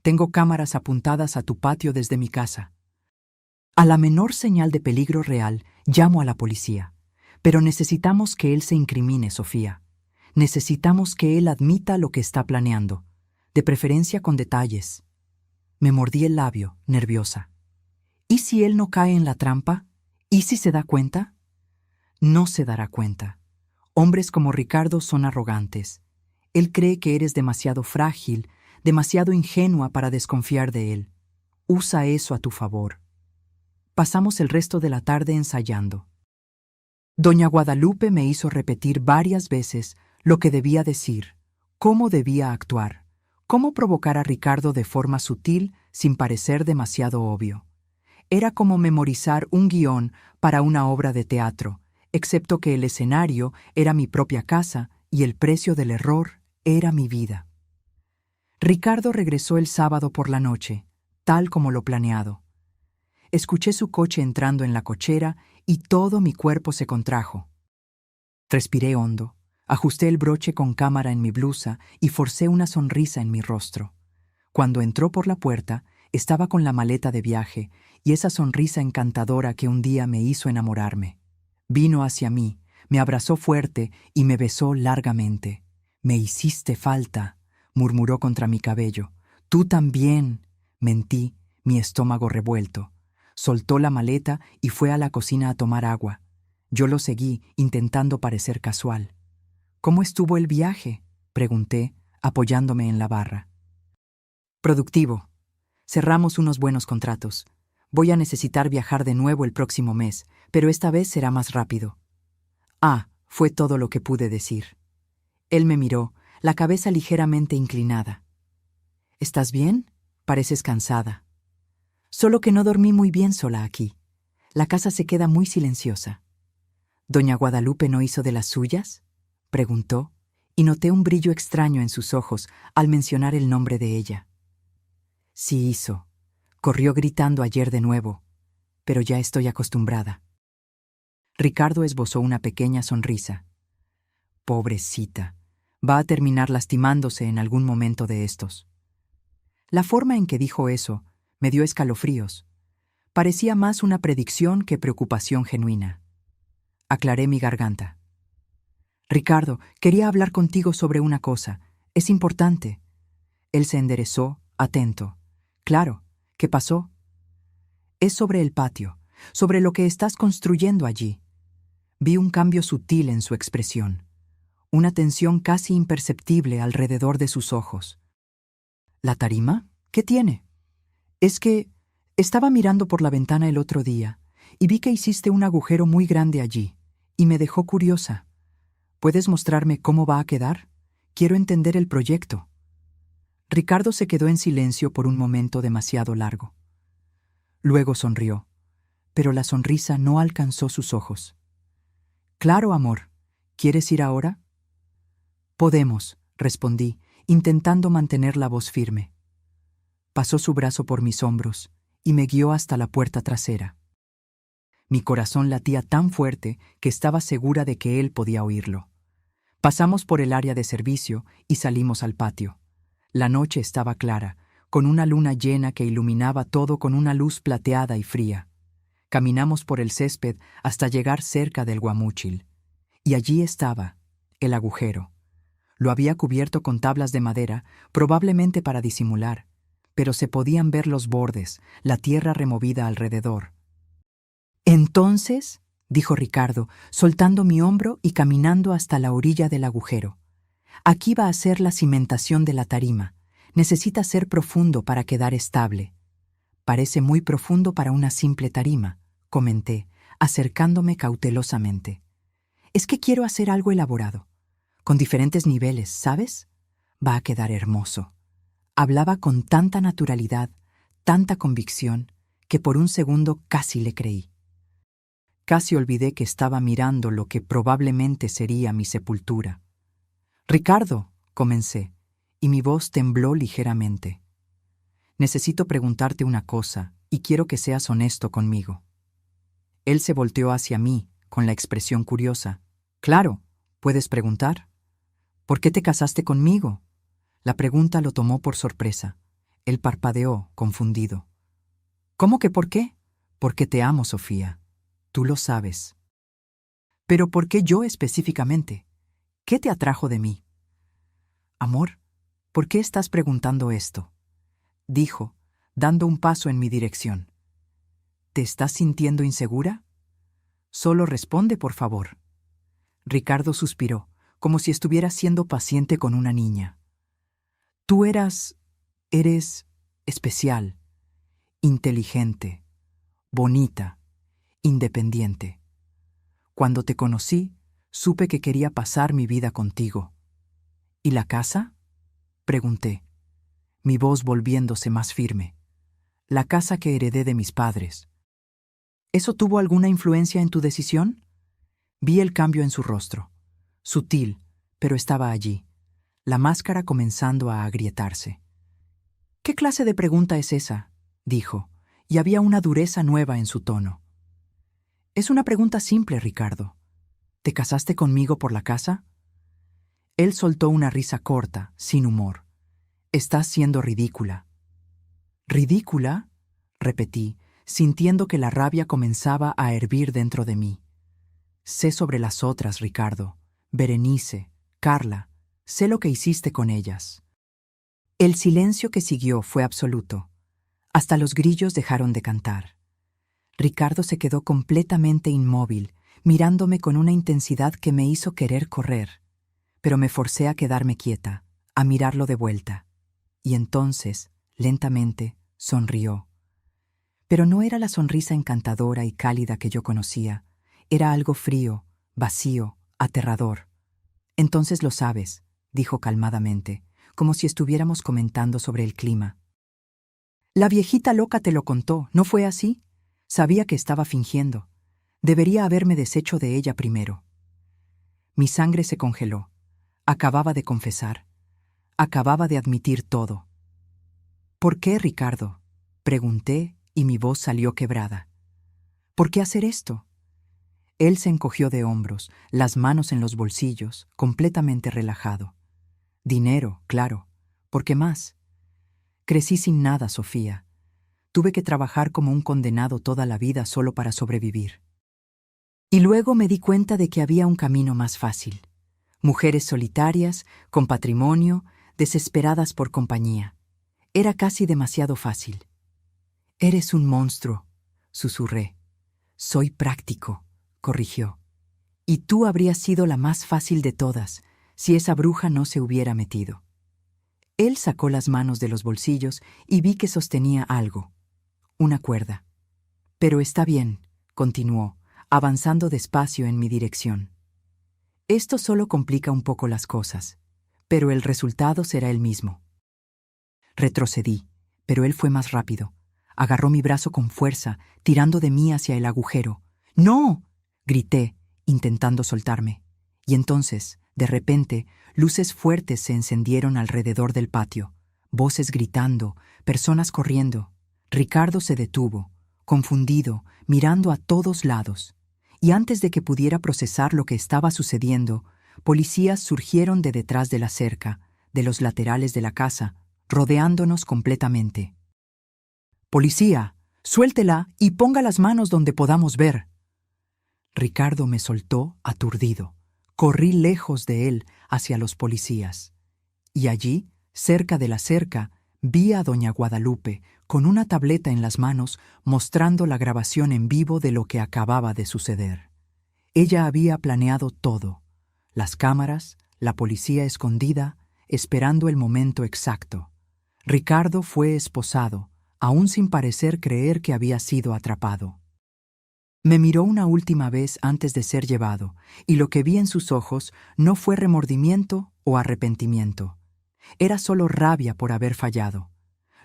Tengo cámaras apuntadas a tu patio desde mi casa. A la menor señal de peligro real, llamo a la policía. Pero necesitamos que él se incrimine, Sofía. Necesitamos que él admita lo que está planeando, de preferencia con detalles. Me mordí el labio, nerviosa. ¿Y si él no cae en la trampa? ¿Y si se da cuenta? No se dará cuenta. Hombres como Ricardo son arrogantes. Él cree que eres demasiado frágil, demasiado ingenua para desconfiar de él. Usa eso a tu favor. Pasamos el resto de la tarde ensayando. Doña Guadalupe me hizo repetir varias veces lo que debía decir, cómo debía actuar, cómo provocar a Ricardo de forma sutil sin parecer demasiado obvio. Era como memorizar un guión para una obra de teatro, excepto que el escenario era mi propia casa y el precio del error era mi vida. Ricardo regresó el sábado por la noche, tal como lo planeado. Escuché su coche entrando en la cochera y todo mi cuerpo se contrajo. Respiré hondo, ajusté el broche con cámara en mi blusa y forcé una sonrisa en mi rostro. Cuando entró por la puerta, estaba con la maleta de viaje y esa sonrisa encantadora que un día me hizo enamorarme. Vino hacia mí, me abrazó fuerte y me besó largamente. «Me hiciste falta», murmuró contra mi cabello. «Tú también», mentí, mi estómago revuelto. Soltó la maleta y fue a la cocina a tomar agua. Yo lo seguí, intentando parecer casual. «¿Cómo estuvo el viaje?», pregunté, apoyándome en la barra. «Productivo. Cerramos unos buenos contratos. Voy a necesitar viajar de nuevo el próximo mes, pero esta vez será más rápido». Fue todo lo que pude decir. Él me miró, la cabeza ligeramente inclinada. «¿Estás bien? Pareces cansada». «Solo que no dormí muy bien sola aquí. La casa se queda muy silenciosa». «¿Doña Guadalupe no hizo de las suyas?», preguntó, y noté un brillo extraño en sus ojos al mencionar el nombre de ella. «Sí hizo. Corrió gritando ayer de nuevo, pero ya estoy acostumbrada». Ricardo esbozó una pequeña sonrisa. «Pobrecita, va a terminar lastimándose en algún momento de estos». La forma en que dijo eso me dio escalofríos. Parecía más una predicción que preocupación genuina. Aclaré mi garganta. «Ricardo, quería hablar contigo sobre una cosa. Es importante». Él se enderezó, atento. «Claro, ¿qué pasó?». «Es sobre el patio, sobre lo que estás construyendo allí». Vi un cambio sutil en su expresión, una tensión casi imperceptible alrededor de sus ojos. «¿La tarima? ¿Qué tiene?». «Es que estaba mirando por la ventana el otro día y vi que hiciste un agujero muy grande allí, y me dejó curiosa. ¿Puedes mostrarme cómo va a quedar? Quiero entender el proyecto». Ricardo se quedó en silencio por un momento demasiado largo. Luego sonrió, pero la sonrisa no alcanzó sus ojos. «Claro, amor. ¿Quieres ir ahora?». «Podemos», respondí, intentando mantener la voz firme. Pasó su brazo por mis hombros y me guió hasta la puerta trasera. Mi corazón latía tan fuerte que estaba segura de que él podía oírlo. Pasamos por el área de servicio y salimos al patio. La noche estaba clara, con una luna llena que iluminaba todo con una luz plateada y fría. Caminamos por el césped hasta llegar cerca del guamúchil. Y allí estaba, el agujero. Lo había cubierto con tablas de madera, probablemente para disimular, pero se podían ver los bordes, la tierra removida alrededor. «Entonces», dijo Ricardo, soltando mi hombro y caminando hasta la orilla del agujero. «Aquí va a ser la cimentación de la tarima. Necesita ser profundo para quedar estable». «Parece muy profundo para una simple tarima», comenté, acercándome cautelosamente. «Es que quiero hacer algo elaborado, con diferentes niveles, ¿sabes? Va a quedar hermoso». Hablaba con tanta naturalidad, tanta convicción, que por un segundo casi le creí. Casi olvidé que estaba mirando lo que probablemente sería mi sepultura. «Ricardo», comencé, y mi voz tembló ligeramente. «Necesito preguntarte una cosa, y quiero que seas honesto conmigo». Él se volteó hacia mí, con la expresión curiosa. «Claro, puedes preguntar». «¿Por qué te casaste conmigo?» La pregunta lo tomó por sorpresa. Él parpadeó, confundido. «¿Cómo que por qué?» «Porque te amo, Sofía. Tú lo sabes». «¿Pero por qué yo específicamente? ¿Qué te atrajo de mí?» «Amor, ¿por qué estás preguntando esto?», dijo, dando un paso en mi dirección. «¿Te estás sintiendo insegura? Solo responde, por favor». Ricardo suspiró, como si estuviera siendo paciente con una niña. «Tú eres especial, inteligente, bonita, independiente. Cuando te conocí, supe que quería pasar mi vida contigo». «¿Y la casa?», pregunté, mi voz volviéndose más firme. «La casa que heredé de mis padres». «¿Eso tuvo alguna influencia en tu decisión?». Vi el cambio en su rostro. Sutil, pero estaba allí, la máscara comenzando a agrietarse. «¿Qué clase de pregunta es esa?», dijo, y había una dureza nueva en su tono. «Es una pregunta simple, Ricardo. ¿Te casaste conmigo por la casa?». Él soltó una risa corta, sin humor. «Estás siendo ridícula». «¿Ridícula?», repetí, sintiendo que la rabia comenzaba a hervir dentro de mí. «Sé sobre las otras, Ricardo. Berenice, Carla, sé lo que hiciste con ellas». El silencio que siguió fue absoluto. Hasta los grillos dejaron de cantar. Ricardo se quedó completamente inmóvil, mirándome con una intensidad que me hizo querer correr. Pero me forcé a quedarme quieta, a mirarlo de vuelta. Y entonces, lentamente, sonrió. Pero no era la sonrisa encantadora y cálida que yo conocía. Era algo frío, vacío, aterrador. «Entonces lo sabes», dijo calmadamente, como si estuviéramos comentando sobre el clima. «La viejita loca te lo contó, ¿no fue así? Sabía que estaba fingiendo. Debería haberme deshecho de ella primero». Mi sangre se congeló. Acababa de confesar. Acababa de admitir todo. «¿Por qué, Ricardo?», pregunté, y mi voz salió quebrada. «¿Por qué hacer esto?». Él se encogió de hombros, las manos en los bolsillos, completamente relajado. «Dinero, claro. ¿Por qué más?». «Crecí sin nada, Sofía. Tuve que trabajar como un condenado toda la vida solo para sobrevivir. Y luego me di cuenta de que había un camino más fácil. Mujeres solitarias, con patrimonio, desesperadas por compañía. Era casi demasiado fácil». «Eres un monstruo», susurré. «Soy práctico», corrigió. «Y tú habrías sido la más fácil de todas, si esa bruja no se hubiera metido». Él sacó las manos de los bolsillos y vi que sostenía algo. Una cuerda. «Pero está bien», continuó, avanzando despacio en mi dirección. «Esto solo complica un poco las cosas, pero el resultado será el mismo». Retrocedí, pero él fue más rápido. Agarró mi brazo con fuerza, tirando de mí hacia el agujero. «¡No!», grité, intentando soltarme. Y entonces, de repente, luces fuertes se encendieron alrededor del patio. Voces gritando, personas corriendo. Ricardo se detuvo, confundido, mirando a todos lados. Y antes de que pudiera procesar lo que estaba sucediendo, policías surgieron de detrás de la cerca, de los laterales de la casa, rodeándonos completamente. «Policía, suéltela y ponga las manos donde podamos ver». Ricardo me soltó aturdido. Corrí lejos de él hacia los policías. Y allí, cerca de la cerca, vi a doña Guadalupe con una tableta en las manos mostrando la grabación en vivo de lo que acababa de suceder. Ella había planeado todo. Las cámaras, la policía escondida, esperando el momento exacto. Ricardo fue esposado, aún sin parecer creer que había sido atrapado. Me miró una última vez antes de ser llevado, y lo que vi en sus ojos no fue remordimiento o arrepentimiento. Era solo rabia por haber fallado.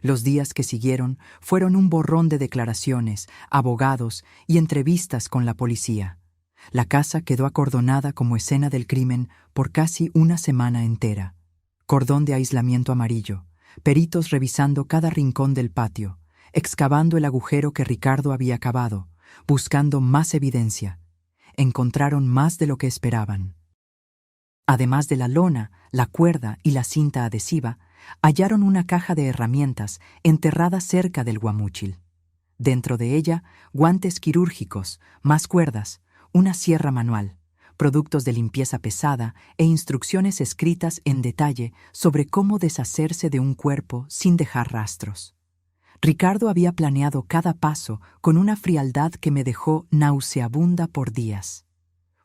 Los días que siguieron fueron un borrón de declaraciones, abogados y entrevistas con la policía. La casa quedó acordonada como escena del crimen por casi una semana entera. Cordón de aislamiento amarillo, peritos revisando cada rincón del patio, excavando el agujero que Ricardo había cavado, buscando más evidencia. Encontraron más de lo que esperaban. Además de la lona, la cuerda y la cinta adhesiva, hallaron una caja de herramientas enterrada cerca del guamúchil. Dentro de ella, guantes quirúrgicos, más cuerdas, una sierra manual, productos de limpieza pesada e instrucciones escritas en detalle sobre cómo deshacerse de un cuerpo sin dejar rastros. Ricardo había planeado cada paso con una frialdad que me dejó nauseabunda por días.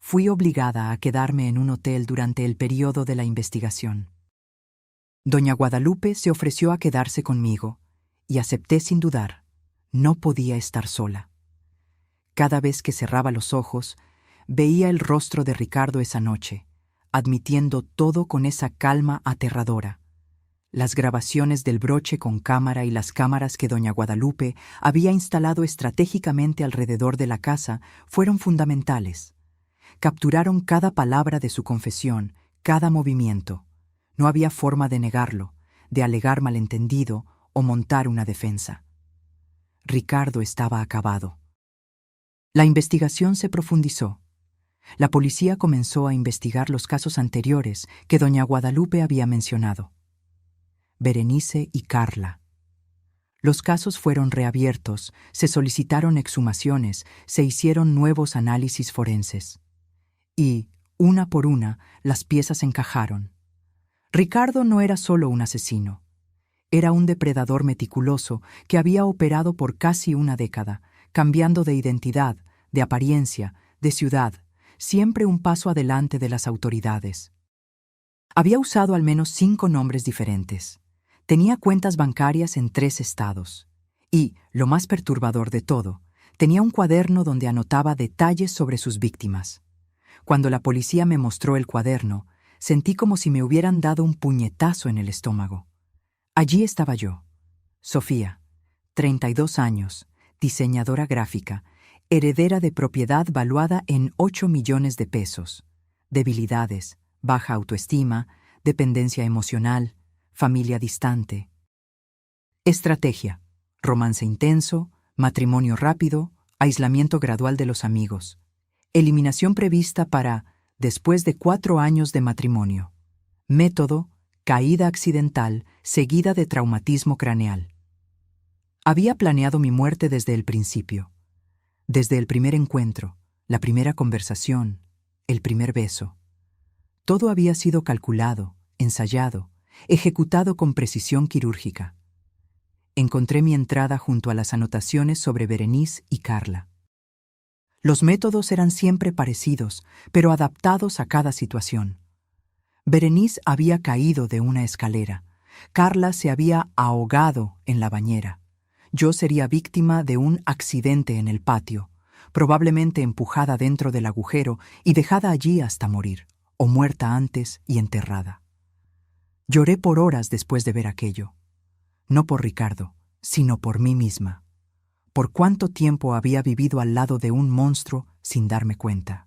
Fui obligada a quedarme en un hotel durante el periodo de la investigación. Doña Guadalupe se ofreció a quedarse conmigo, y acepté sin dudar. No podía estar sola. Cada vez que cerraba los ojos, veía el rostro de Ricardo esa noche, admitiendo todo con esa calma aterradora. Las grabaciones del broche con cámara y las cámaras que doña Guadalupe había instalado estratégicamente alrededor de la casa fueron fundamentales. Capturaron cada palabra de su confesión, cada movimiento. No había forma de negarlo, de alegar malentendido o montar una defensa. Ricardo estaba acabado. La investigación se profundizó. La policía comenzó a investigar los casos anteriores que doña Guadalupe había mencionado. Berenice y Carla. Los casos fueron reabiertos, se solicitaron exhumaciones, se hicieron nuevos análisis forenses. Y, una por una, las piezas encajaron. Ricardo no era solo un asesino. Era un depredador meticuloso que había operado por casi una década, cambiando de identidad, de apariencia, de ciudad, siempre un paso adelante de las autoridades. Había usado al menos 5 nombres diferentes. Tenía cuentas bancarias en 3 estados. Y, lo más perturbador de todo, tenía un cuaderno donde anotaba detalles sobre sus víctimas. Cuando la policía me mostró el cuaderno, sentí como si me hubieran dado un puñetazo en el estómago. Allí estaba yo, Sofía, 32 años, diseñadora gráfica, heredera de propiedad valuada en 8 millones de pesos, debilidades, baja autoestima, dependencia emocional, familia distante. Estrategia: romance intenso, matrimonio rápido, aislamiento gradual de los amigos. Eliminación prevista para después de 4 años de matrimonio. Método: caída accidental seguida de traumatismo craneal. Había planeado mi muerte desde el principio. Desde el primer encuentro, la primera conversación, el primer beso. Todo había sido calculado, ensayado, ejecutado con precisión quirúrgica. Encontré mi entrada junto a las anotaciones sobre Berenice y Carla. Los métodos eran siempre parecidos, pero adaptados a cada situación. Berenice había caído de una escalera. Carla se había ahogado en la bañera. Yo sería víctima de un accidente en el patio, probablemente empujada dentro del agujero y dejada allí hasta morir, o muerta antes y enterrada. Lloré por horas después de ver aquello. No por Ricardo, sino por mí misma. Por cuánto tiempo había vivido al lado de un monstruo sin darme cuenta.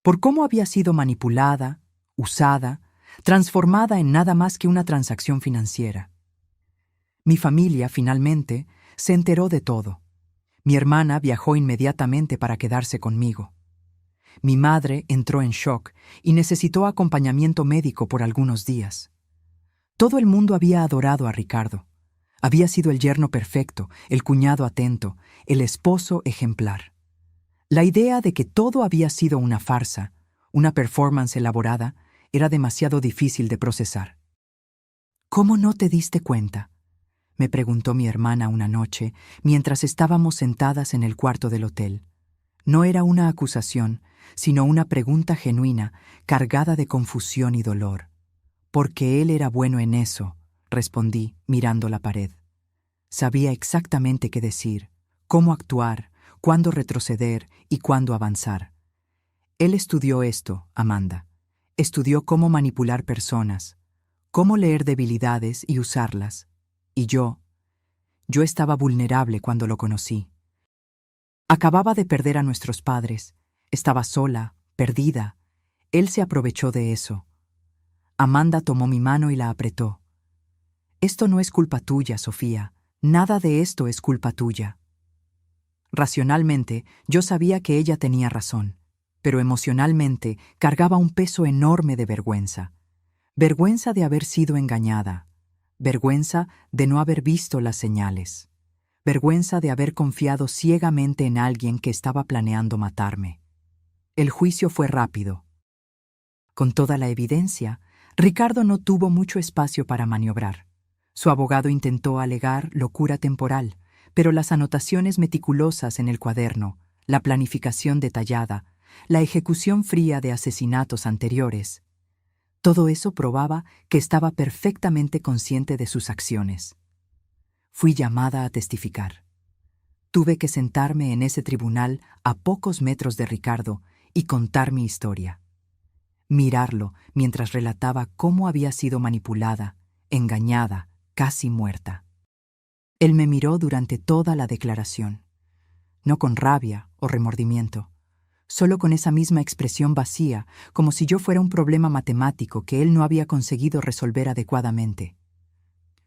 Por cómo había sido manipulada, usada, transformada en nada más que una transacción financiera. Mi familia, finalmente, se enteró de todo. Mi hermana viajó inmediatamente para quedarse conmigo. Mi madre entró en shock y necesitó acompañamiento médico por algunos días. Todo el mundo había adorado a Ricardo. Había sido el yerno perfecto, el cuñado atento, el esposo ejemplar. La idea de que todo había sido una farsa, una performance elaborada, era demasiado difícil de procesar. ¿Cómo no te diste cuenta?, me preguntó mi hermana una noche, mientras estábamos sentadas en el cuarto del hotel. No era una acusación, sino una pregunta genuina, cargada de confusión y dolor. Porque él era bueno en eso, respondí, mirando la pared. Sabía exactamente qué decir, cómo actuar, cuándo retroceder y cuándo avanzar. Él estudió esto, Amanda. Estudió cómo manipular personas, cómo leer debilidades y usarlas. Y yo estaba vulnerable cuando lo conocí. Acababa de perder a nuestros padres. Estaba sola, perdida. Él se aprovechó de eso. Amanda tomó mi mano y la apretó. Esto no es culpa tuya, Sofía. Nada de esto es culpa tuya. Racionalmente, yo sabía que ella tenía razón, pero emocionalmente cargaba un peso enorme de vergüenza. Vergüenza de haber sido engañada. Vergüenza de no haber visto las señales. Vergüenza de haber confiado ciegamente en alguien que estaba planeando matarme. El juicio fue rápido. Con toda la evidencia, Ricardo no tuvo mucho espacio para maniobrar. Su abogado intentó alegar locura temporal, pero las anotaciones meticulosas en el cuaderno, la planificación detallada, la ejecución fría de asesinatos anteriores, todo eso probaba que estaba perfectamente consciente de sus acciones. Fui llamada a testificar. Tuve que sentarme en ese tribunal a pocos metros de Ricardo y contar mi historia. Mirarlo mientras relataba cómo había sido manipulada, engañada, casi muerta. Él me miró durante toda la declaración, no con rabia o remordimiento, solo con esa misma expresión vacía, como si yo fuera un problema matemático que él no había conseguido resolver adecuadamente.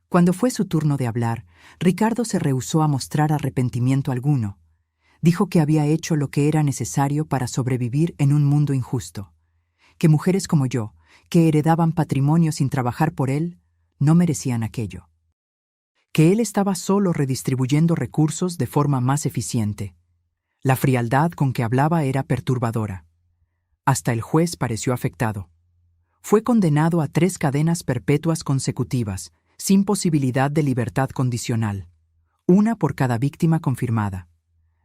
Cuando fue su turno de hablar, Ricardo se rehusó a mostrar arrepentimiento alguno. Dijo que había hecho lo que era necesario para sobrevivir en un mundo injusto, que mujeres como yo, que heredaban patrimonio sin trabajar por él, no merecían aquello. Que él estaba solo redistribuyendo recursos de forma más eficiente. La frialdad con que hablaba era perturbadora. Hasta el juez pareció afectado. Fue condenado a 3 cadenas perpetuas consecutivas, sin posibilidad de libertad condicional, una por cada víctima confirmada: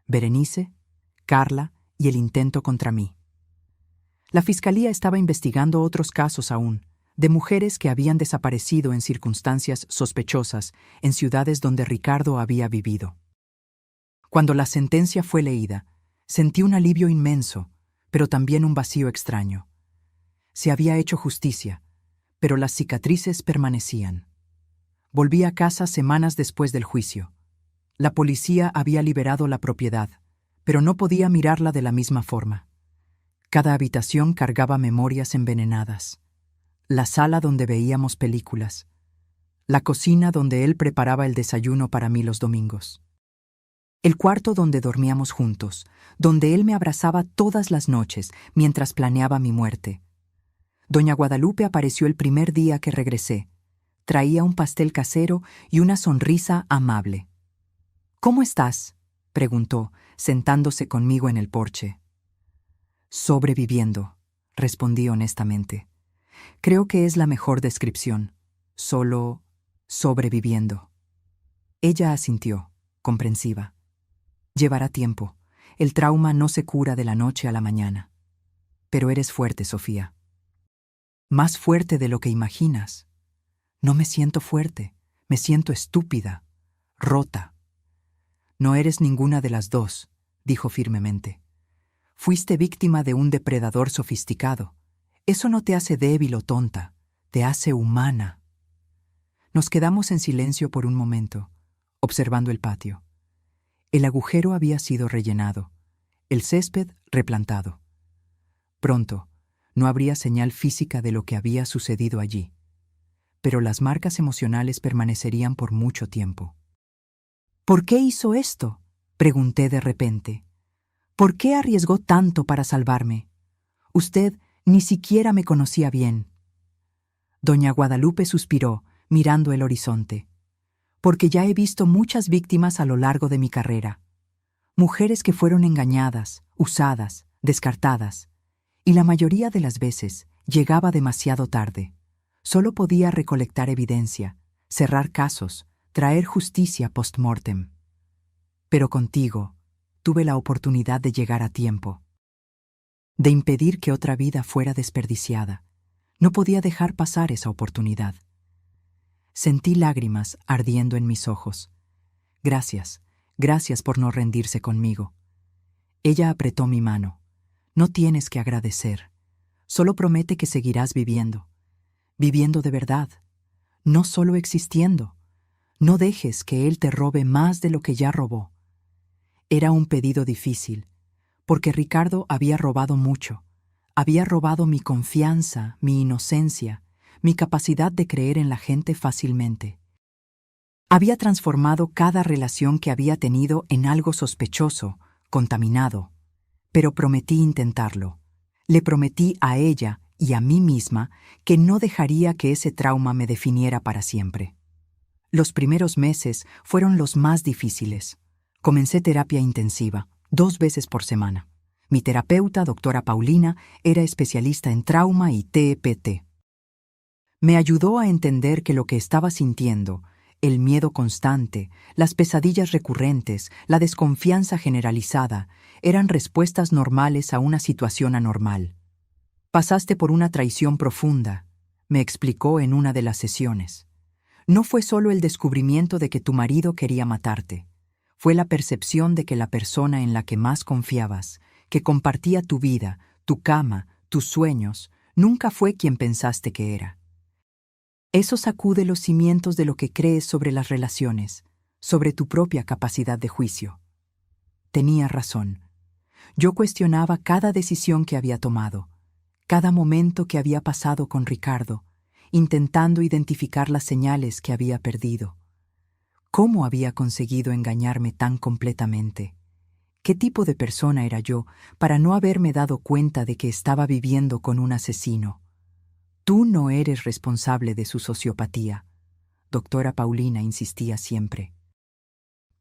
Berenice, Carla y el intento contra mí. La fiscalía estaba investigando otros casos aún, de mujeres que habían desaparecido en circunstancias sospechosas en ciudades donde Ricardo había vivido. Cuando la sentencia fue leída, sentí un alivio inmenso, pero también un vacío extraño. Se había hecho justicia, pero las cicatrices permanecían. Volví a casa semanas después del juicio. La policía había liberado la propiedad, pero no podía mirarla de la misma forma. Cada habitación cargaba memorias envenenadas. La sala donde veíamos películas. La cocina donde él preparaba el desayuno para mí los domingos. El cuarto donde dormíamos juntos, donde él me abrazaba todas las noches mientras planeaba mi muerte. Doña Guadalupe apareció el primer día que regresé. Traía un pastel casero y una sonrisa amable. «¿Cómo estás?», preguntó, sentándose conmigo en el porche. «Sobreviviendo», respondí honestamente. Creo que es la mejor descripción. Solo sobreviviendo. Ella asintió, comprensiva. Llevará tiempo. El trauma no se cura de la noche a la mañana. Pero eres fuerte, Sofía. Más fuerte de lo que imaginas. No me siento fuerte, me siento estúpida, rota. No eres ninguna de las dos, dijo firmemente. Fuiste víctima de un depredador sofisticado. Eso no te hace débil o tonta, te hace humana. Nos quedamos en silencio por un momento, observando el patio. El agujero había sido rellenado, el césped replantado. Pronto, no habría señal física de lo que había sucedido allí, pero las marcas emocionales permanecerían por mucho tiempo. «¿Por qué hizo esto?», pregunté de repente. «¿Por qué arriesgó tanto para salvarme? Usted ni siquiera me conocía bien». Doña Guadalupe suspiró, mirando el horizonte. «Porque ya he visto muchas víctimas a lo largo de mi carrera. Mujeres que fueron engañadas, usadas, descartadas. Y la mayoría de las veces llegaba demasiado tarde. Solo podía recolectar evidencia, cerrar casos, traer justicia post-mortem. Pero contigo tuve la oportunidad de llegar a tiempo, de impedir que otra vida fuera desperdiciada. No podía dejar pasar esa oportunidad». Sentí lágrimas ardiendo en mis ojos. «Gracias, gracias por no rendirse conmigo». Ella apretó mi mano. «No tienes que agradecer. Solo promete que seguirás viviendo. Viviendo de verdad. No solo existiendo. No dejes que él te robe más de lo que ya robó. Era un pedido difícil, porque Ricardo había robado mucho. Había robado mi confianza, mi inocencia, mi capacidad de creer en la gente fácilmente. Había transformado cada relación que había tenido en algo sospechoso, contaminado. Pero prometí intentarlo. Le prometí a ella y a mí misma que no dejaría que ese trauma me definiera para siempre. Los primeros meses fueron los más difíciles. Comencé terapia intensiva, 2 veces por semana. Mi terapeuta, doctora Paulina, era especialista en trauma y TEPT. Me ayudó a entender que lo que estaba sintiendo, el miedo constante, las pesadillas recurrentes, la desconfianza generalizada, eran respuestas normales a una situación anormal. Pasaste por una traición profunda, me explicó en una de las sesiones. No fue solo el descubrimiento de que tu marido quería matarte. Fue la percepción de que la persona en la que más confiabas, que compartía tu vida, tu cama, tus sueños, nunca fue quien pensaste que era. Eso sacude los cimientos de lo que crees sobre las relaciones, sobre tu propia capacidad de juicio. Tenía razón. Yo cuestionaba cada decisión que había tomado, cada momento que había pasado con Ricardo, intentando identificar las señales que había perdido. ¿Cómo había conseguido engañarme tan completamente? ¿Qué tipo de persona era yo para no haberme dado cuenta de que estaba viviendo con un asesino? Tú no eres responsable de su sociopatía, doctora Paulina insistía siempre.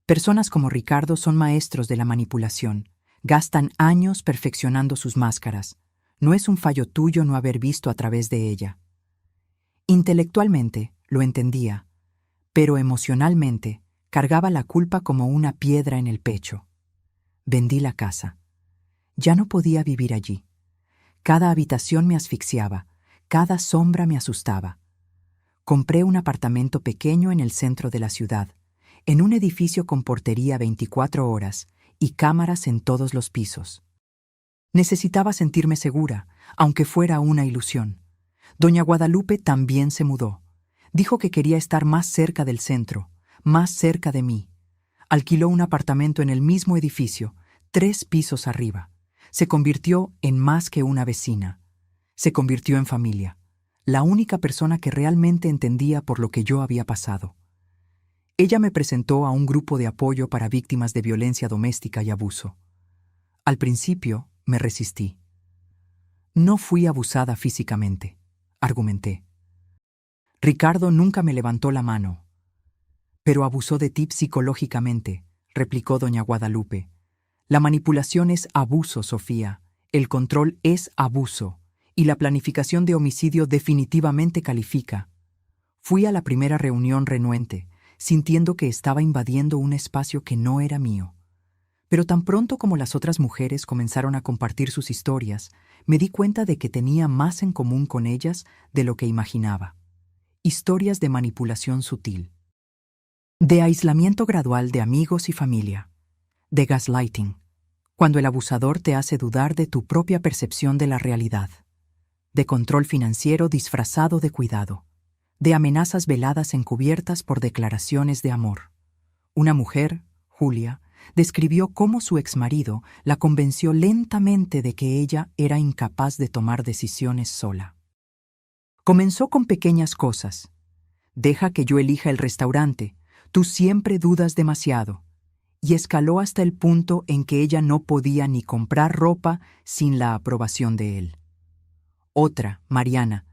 Personas como Ricardo son maestros de la manipulación. Gastan años perfeccionando sus máscaras. No es un fallo tuyo no haber visto a través de ella. Intelectualmente lo entendía, pero emocionalmente cargaba la culpa como una piedra en el pecho. Vendí la casa. Ya no podía vivir allí. Cada habitación me asfixiaba, cada sombra me asustaba. Compré un apartamento pequeño en el centro de la ciudad, en un edificio con portería 24 horas y cámaras en todos los pisos. Necesitaba sentirme segura, aunque fuera una ilusión. Doña Guadalupe también se mudó. Dijo que quería estar más cerca del centro, más cerca de mí. Alquiló un apartamento en el mismo edificio, 3 pisos arriba. Se convirtió en más que una vecina. Se convirtió en familia, la única persona que realmente entendía por lo que yo había pasado. Ella me presentó a un grupo de apoyo para víctimas de violencia doméstica y abuso. Al principio me resistí. No fui abusada físicamente, argumenté. Ricardo nunca me levantó la mano. Pero abusó de ti psicológicamente, replicó doña Guadalupe. La manipulación es abuso, Sofía. El control es abuso. Y la planificación de homicidio definitivamente califica. Fui a la primera reunión renuente, sintiendo que estaba invadiendo un espacio que no era mío. Pero tan pronto como las otras mujeres comenzaron a compartir sus historias, me di cuenta de que tenía más en común con ellas de lo que imaginaba. Historias de manipulación sutil. De aislamiento gradual de amigos y familia. De gaslighting, cuando el abusador te hace dudar de tu propia percepción de la realidad. De control financiero disfrazado de cuidado. De amenazas veladas encubiertas por declaraciones de amor. Una mujer, Julia, describió cómo su exmarido la convenció lentamente de que ella era incapaz de tomar decisiones sola. Comenzó con pequeñas cosas. Deja que yo elija el restaurante, tú siempre dudas demasiado. Y escaló hasta el punto en que ella no podía ni comprar ropa sin la aprobación de él. Otra, Mariana,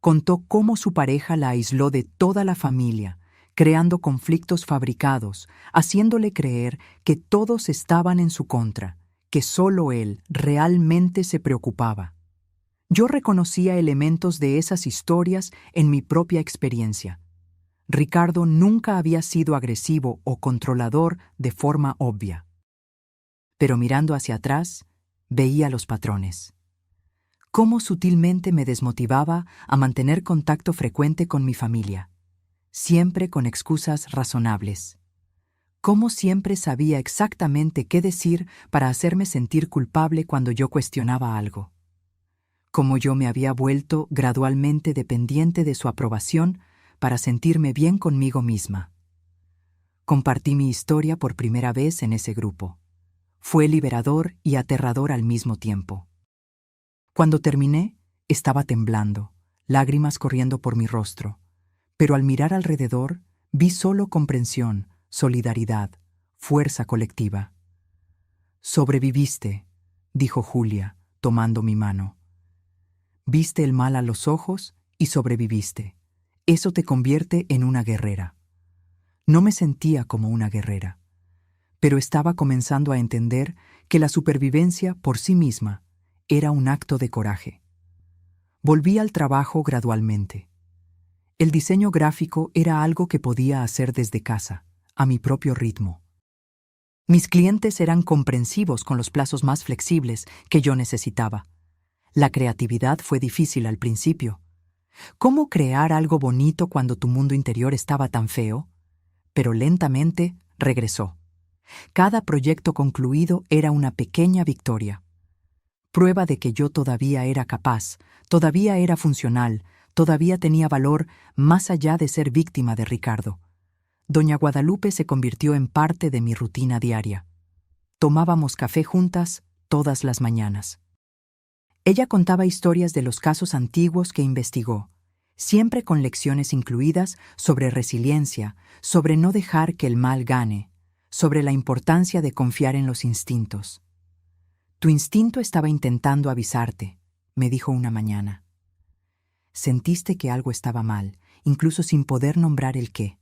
contó cómo su pareja la aisló de toda la familia, creando conflictos fabricados, haciéndole creer que todos estaban en su contra, que solo él realmente se preocupaba. Yo reconocía elementos de esas historias en mi propia experiencia. Ricardo nunca había sido agresivo o controlador de forma obvia. Pero mirando hacia atrás, veía los patrones. Cómo sutilmente me desmotivaba a mantener contacto frecuente con mi familia, siempre con excusas razonables. Cómo siempre sabía exactamente qué decir para hacerme sentir culpable cuando yo cuestionaba algo. Cómo yo me había vuelto gradualmente dependiente de su aprobación para sentirme bien conmigo misma. Compartí mi historia por primera vez en ese grupo. Fue liberador y aterrador al mismo tiempo. Cuando terminé, estaba temblando, lágrimas corriendo por mi rostro, pero al mirar alrededor, vi solo comprensión, solidaridad, fuerza colectiva. «Sobreviviste», dijo Julia, tomando mi mano. «Viste el mal a los ojos y sobreviviste. Eso te convierte en una guerrera». No me sentía como una guerrera, pero estaba comenzando a entender que la supervivencia por sí misma era un acto de coraje. Volví al trabajo gradualmente. El diseño gráfico era algo que podía hacer desde casa, a mi propio ritmo. Mis clientes eran comprensivos con los plazos más flexibles que yo necesitaba. La creatividad fue difícil al principio. ¿Cómo crear algo bonito cuando tu mundo interior estaba tan feo? Pero lentamente regresó. Cada proyecto concluido era una pequeña victoria. Prueba de que yo todavía era capaz, todavía era funcional, todavía tenía valor más allá de ser víctima de Ricardo. Doña Guadalupe se convirtió en parte de mi rutina diaria. Tomábamos café juntas todas las mañanas. Ella contaba historias de los casos antiguos que investigó, siempre con lecciones incluidas sobre resiliencia, sobre no dejar que el mal gane, sobre la importancia de confiar en los instintos. «Tu instinto estaba intentando avisarte», me dijo una mañana. Sentiste que algo estaba mal, incluso sin poder nombrar el qué.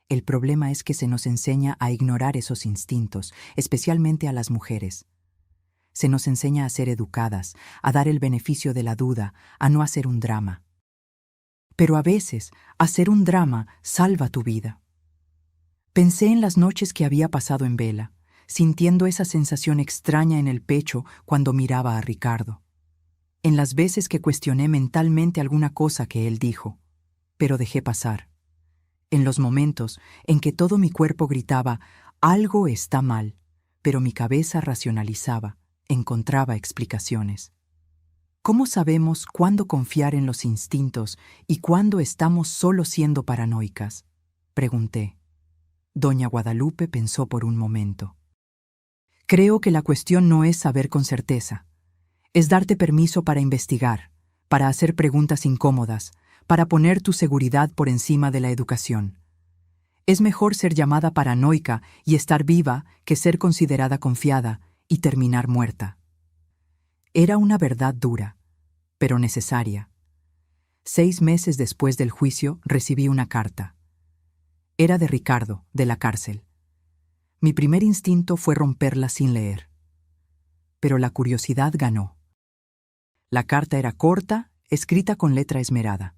El problema es que se nos enseña a ignorar esos instintos, especialmente a las mujeres. Se nos enseña a ser educadas, a dar el beneficio de la duda, a no hacer un drama. Pero a veces, hacer un drama salva tu vida. Pensé en las noches que había pasado en vela, sintiendo esa sensación extraña en el pecho cuando miraba a Ricardo. En las veces que cuestioné mentalmente alguna cosa que él dijo, pero dejé pasar. En los momentos en que todo mi cuerpo gritaba, algo está mal, pero mi cabeza racionalizaba, encontraba explicaciones. ¿Cómo sabemos cuándo confiar en los instintos y cuándo estamos solo siendo paranoicas?, pregunté. Doña Guadalupe pensó por un momento. Creo que la cuestión no es saber con certeza. Es darte permiso para investigar, para hacer preguntas incómodas, para poner tu seguridad por encima de la educación. Es mejor ser llamada paranoica y estar viva que ser considerada confiada y terminar muerta. Era una verdad dura, pero necesaria. 6 meses después del juicio recibí una carta. Era de Ricardo, de la cárcel. Mi primer instinto fue romperla sin leer. Pero la curiosidad ganó. La carta era corta, escrita con letra esmerada.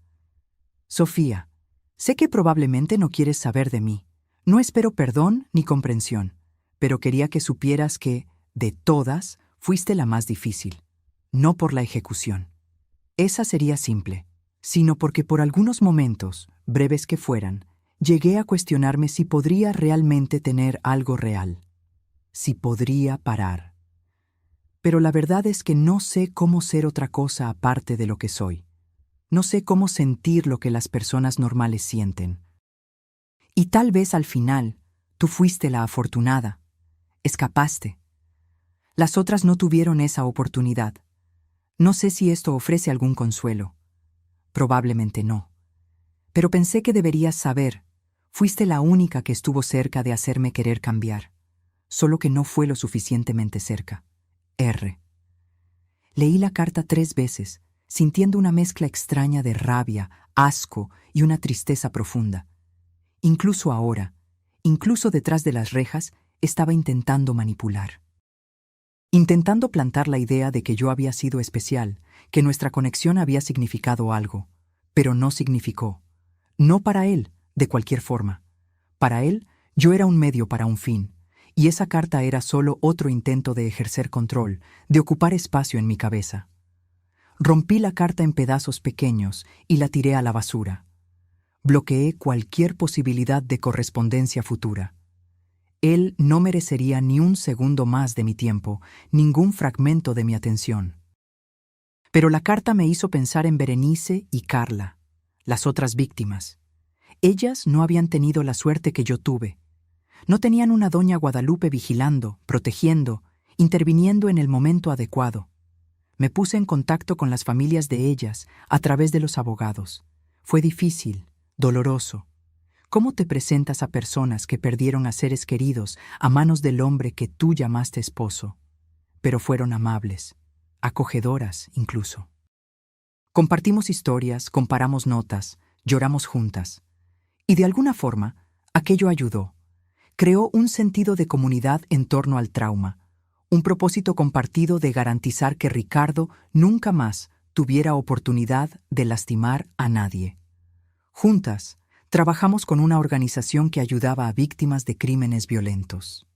Sofía, sé que probablemente no quieres saber de mí. No espero perdón ni comprensión, pero quería que supieras que, de todas, fuiste la más difícil. No por la ejecución. Esa sería simple, sino porque por algunos momentos, breves que fueran, llegué a cuestionarme si podría realmente tener algo real. Si podría parar. Pero la verdad es que no sé cómo ser otra cosa aparte de lo que soy. No sé cómo sentir lo que las personas normales sienten. Y tal vez al final, tú fuiste la afortunada. Escapaste. Las otras no tuvieron esa oportunidad. No sé si esto ofrece algún consuelo. Probablemente no. Pero pensé que deberías saber. Fuiste la única que estuvo cerca de hacerme querer cambiar. Solo que no fue lo suficientemente cerca. R. Leí la carta 3 veces, sintiendo una mezcla extraña de rabia, asco y una tristeza profunda. Incluso ahora, incluso detrás de las rejas, estaba intentando manipular. Intentando plantar la idea de que yo había sido especial, que nuestra conexión había significado algo, pero no significó. No para él, de cualquier forma. Para él, yo era un medio para un fin, y esa carta era solo otro intento de ejercer control, de ocupar espacio en mi cabeza. Rompí la carta en pedazos pequeños y la tiré a la basura. Bloqueé cualquier posibilidad de correspondencia futura. Él no merecería ni un segundo más de mi tiempo, ningún fragmento de mi atención. Pero la carta me hizo pensar en Berenice y Carla, las otras víctimas. Ellas no habían tenido la suerte que yo tuve, No tenían una doña Guadalupe vigilando, protegiendo, interviniendo en el momento adecuado. Me puse en contacto con las familias de ellas a través de los abogados. Fue difícil, doloroso. ¿Cómo te presentas a personas que perdieron a seres queridos a manos del hombre que tú llamaste esposo? Pero fueron amables, acogedoras incluso. Compartimos historias, comparamos notas, lloramos juntas. Y de alguna forma, aquello ayudó. Creó un sentido de comunidad en torno al trauma, un propósito compartido de garantizar que Ricardo nunca más tuviera oportunidad de lastimar a nadie. Juntas, trabajamos con una organización que ayudaba a víctimas de crímenes violentos.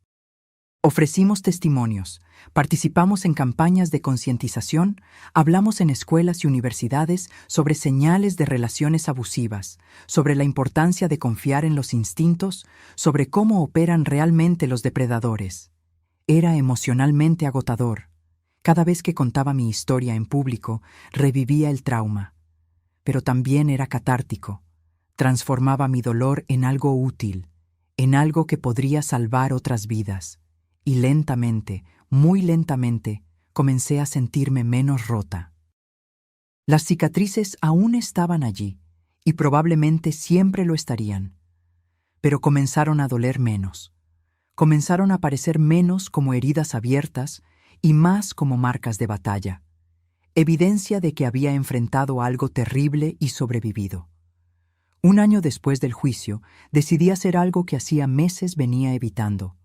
Ofrecimos testimonios, participamos en campañas de concientización, hablamos en escuelas y universidades sobre señales de relaciones abusivas, sobre la importancia de confiar en los instintos, sobre cómo operan realmente los depredadores. Era emocionalmente agotador. Cada vez que contaba mi historia en público, revivía el trauma. Pero también era catártico. Transformaba mi dolor en algo útil, en algo que podría salvar otras vidas. Y lentamente, muy lentamente, comencé a sentirme menos rota. Las cicatrices aún estaban allí, y probablemente siempre lo estarían. Pero comenzaron a doler menos. Comenzaron a parecer menos como heridas abiertas y más como marcas de batalla. Evidencia de que había enfrentado algo terrible y sobrevivido. Un año después del juicio, decidí hacer algo que hacía meses venía evitando.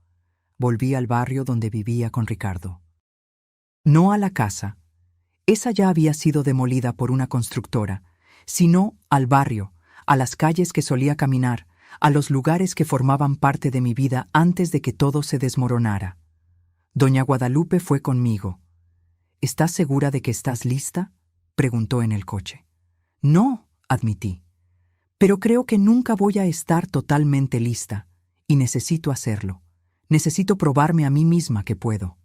Volví al barrio donde vivía con Ricardo. No a la casa. Esa ya había sido demolida por una constructora, sino al barrio, a las calles que solía caminar, a los lugares que formaban parte de mi vida antes de que todo se desmoronara. Doña Guadalupe fue conmigo. ¿Estás segura de que estás lista?, preguntó en el coche. No, admití. Pero creo que nunca voy a estar totalmente lista, y necesito hacerlo. Necesito probarme a mí misma que puedo.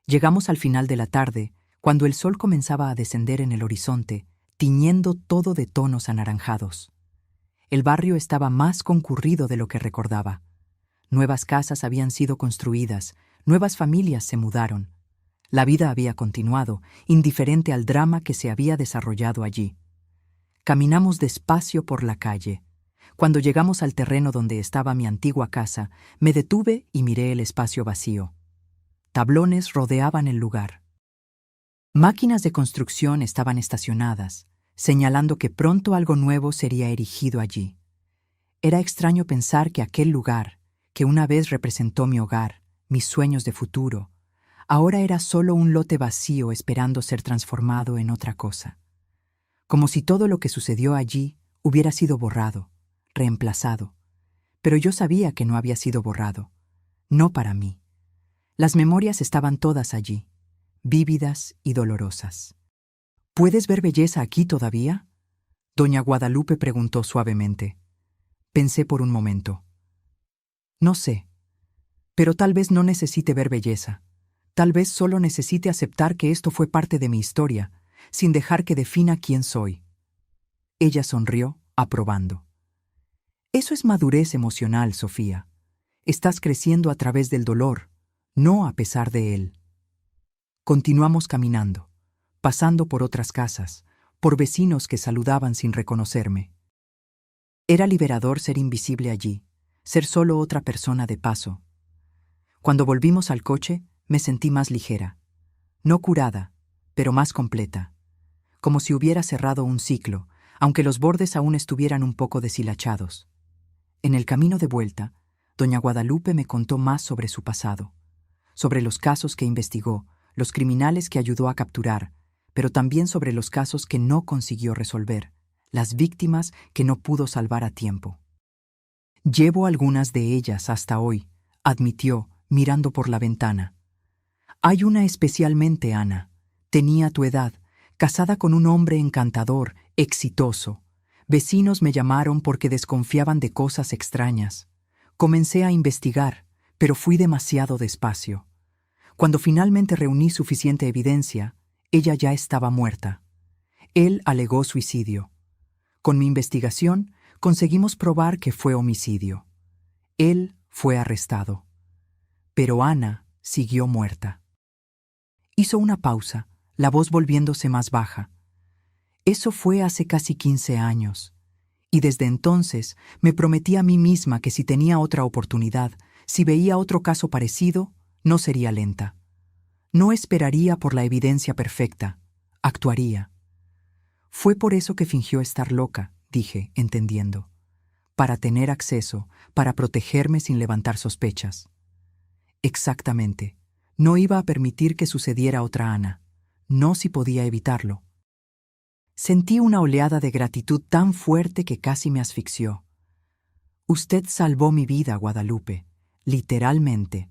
Llegamos al final de la tarde, cuando el sol comenzaba a descender en el horizonte, tiñendo todo de tonos anaranjados. El barrio estaba más concurrido de lo que recordaba. Nuevas casas habían sido construidas, nuevas familias se mudaron. La vida había continuado, indiferente al drama que se había desarrollado allí. Caminamos despacio por la calle. Cuando llegamos al terreno donde estaba mi antigua casa, me detuve y miré el espacio vacío. Tablones rodeaban el lugar. Máquinas de construcción estaban estacionadas, señalando que pronto algo nuevo sería erigido allí. Era extraño pensar que aquel lugar, que una vez representó mi hogar, mis sueños de futuro, ahora era solo un lote vacío esperando ser transformado en otra cosa. Como si todo lo que sucedió allí hubiera sido borrado, reemplazado. Pero yo sabía que no había sido borrado. No para mí. Las memorias estaban todas allí, vívidas y dolorosas. ¿Puedes ver belleza aquí todavía?, doña Guadalupe preguntó suavemente. Pensé por un momento. No sé, pero tal vez no necesite ver belleza. Tal vez solo necesite aceptar que esto fue parte de mi historia, sin dejar que defina quién soy. Ella sonrió, aprobando. Eso es madurez emocional, Sofía. Estás creciendo a través del dolor, no a pesar de él. Continuamos caminando, pasando por otras casas, por vecinos que saludaban sin reconocerme. Era liberador ser invisible allí, ser solo otra persona de paso. Cuando volvimos al coche, me sentí más ligera. No curada, pero más completa. Como si hubiera cerrado un ciclo, aunque los bordes aún estuvieran un poco deshilachados. En el camino de vuelta, doña Guadalupe me contó más sobre su pasado, sobre los casos que investigó, los criminales que ayudó a capturar, pero también sobre los casos que no consiguió resolver, las víctimas que no pudo salvar a tiempo. Llevo algunas de ellas hasta hoy, admitió, mirando por la ventana. Hay una especialmente, Ana. Tenía tu edad, casada con un hombre encantador, exitoso. Vecinos me llamaron porque desconfiaban de cosas extrañas. Comencé a investigar, pero fui demasiado despacio. Cuando finalmente reuní suficiente evidencia, ella ya estaba muerta. Él alegó suicidio. Con mi investigación, conseguimos probar que fue homicidio. Él fue arrestado. Pero Ana siguió muerta. Hizo una pausa, la voz volviéndose más baja. Eso fue hace casi 15 años. Y desde entonces me prometí a mí misma que si tenía otra oportunidad, si veía otro caso parecido, no sería lenta. No esperaría por la evidencia perfecta, actuaría. Fue por eso que fingió estar loca, dije, entendiendo. Para tener acceso, para protegerme sin levantar sospechas. Exactamente. No iba a permitir que sucediera otra Ana. No si podía evitarlo. Sentí una oleada de gratitud tan fuerte que casi me asfixió. Usted salvó mi vida, Guadalupe, literalmente.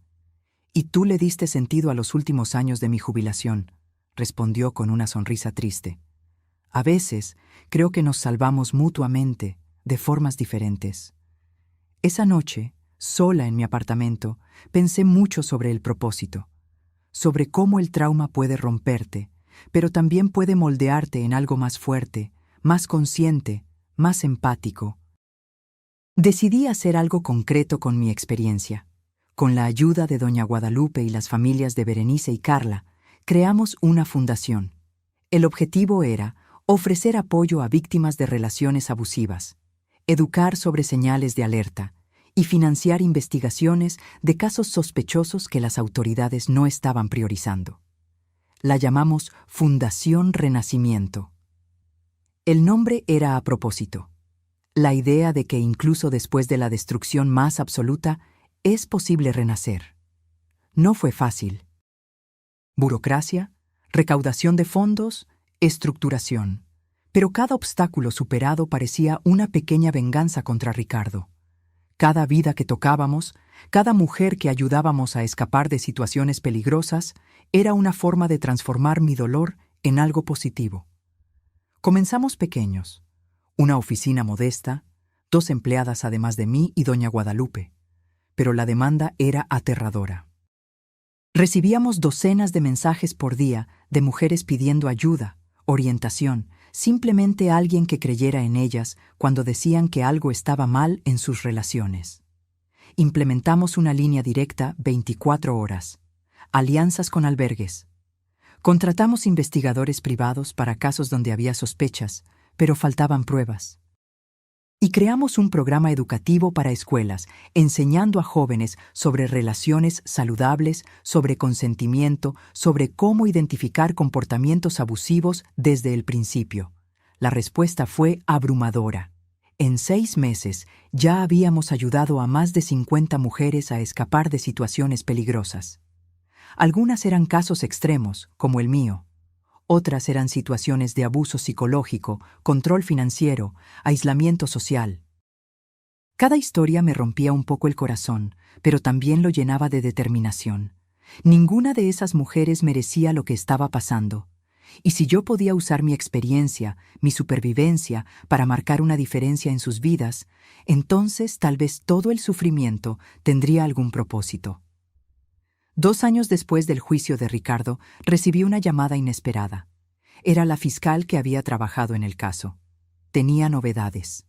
Y tú le diste sentido a los últimos años de mi jubilación, respondió con una sonrisa triste. A veces creo que nos salvamos mutuamente, de formas diferentes. Esa noche, sola en mi apartamento, pensé mucho sobre el propósito, sobre cómo el trauma puede romperte, pero también puede moldearte en algo más fuerte, más consciente, más empático. Decidí hacer algo concreto con mi experiencia. Con la ayuda de doña Guadalupe y las familias de Berenice y Carla, creamos una fundación. El objetivo era ofrecer apoyo a víctimas de relaciones abusivas, educar sobre señales de alerta y financiar investigaciones de casos sospechosos que las autoridades no estaban priorizando. La llamamos Fundación Renacimiento. El nombre era a propósito. La idea de que incluso después de la destrucción más absoluta, es posible renacer. No fue fácil. Burocracia, recaudación de fondos, estructuración. Pero cada obstáculo superado parecía una pequeña venganza contra Ricardo. Cada vida que tocábamos, cada mujer que ayudábamos a escapar de situaciones peligrosas, era una forma de transformar mi dolor en algo positivo. Comenzamos pequeños. Una oficina modesta, 2 empleadas además de mí y doña Guadalupe. Pero la demanda era aterradora. Recibíamos docenas de mensajes por día de mujeres pidiendo ayuda, orientación, simplemente alguien que creyera en ellas cuando decían que algo estaba mal en sus relaciones. Implementamos una línea directa 24 horas, alianzas con albergues. Contratamos investigadores privados para casos donde había sospechas, pero faltaban pruebas. Y creamos un programa educativo para escuelas, enseñando a jóvenes sobre relaciones saludables, sobre consentimiento, sobre cómo identificar comportamientos abusivos desde el principio. La respuesta fue abrumadora. En 6 meses ya habíamos ayudado a más de 50 mujeres a escapar de situaciones peligrosas. Algunas eran casos extremos, como el mío. Otras eran situaciones de abuso psicológico, control financiero, aislamiento social. Cada historia me rompía un poco el corazón, pero también lo llenaba de determinación. Ninguna de esas mujeres merecía lo que estaba pasando. Y si yo podía usar mi experiencia, mi supervivencia, para marcar una diferencia en sus vidas, entonces tal vez todo el sufrimiento tendría algún propósito. 2 años después del juicio de Ricardo, recibí una llamada inesperada. Era la fiscal que había trabajado en el caso. Tenía novedades.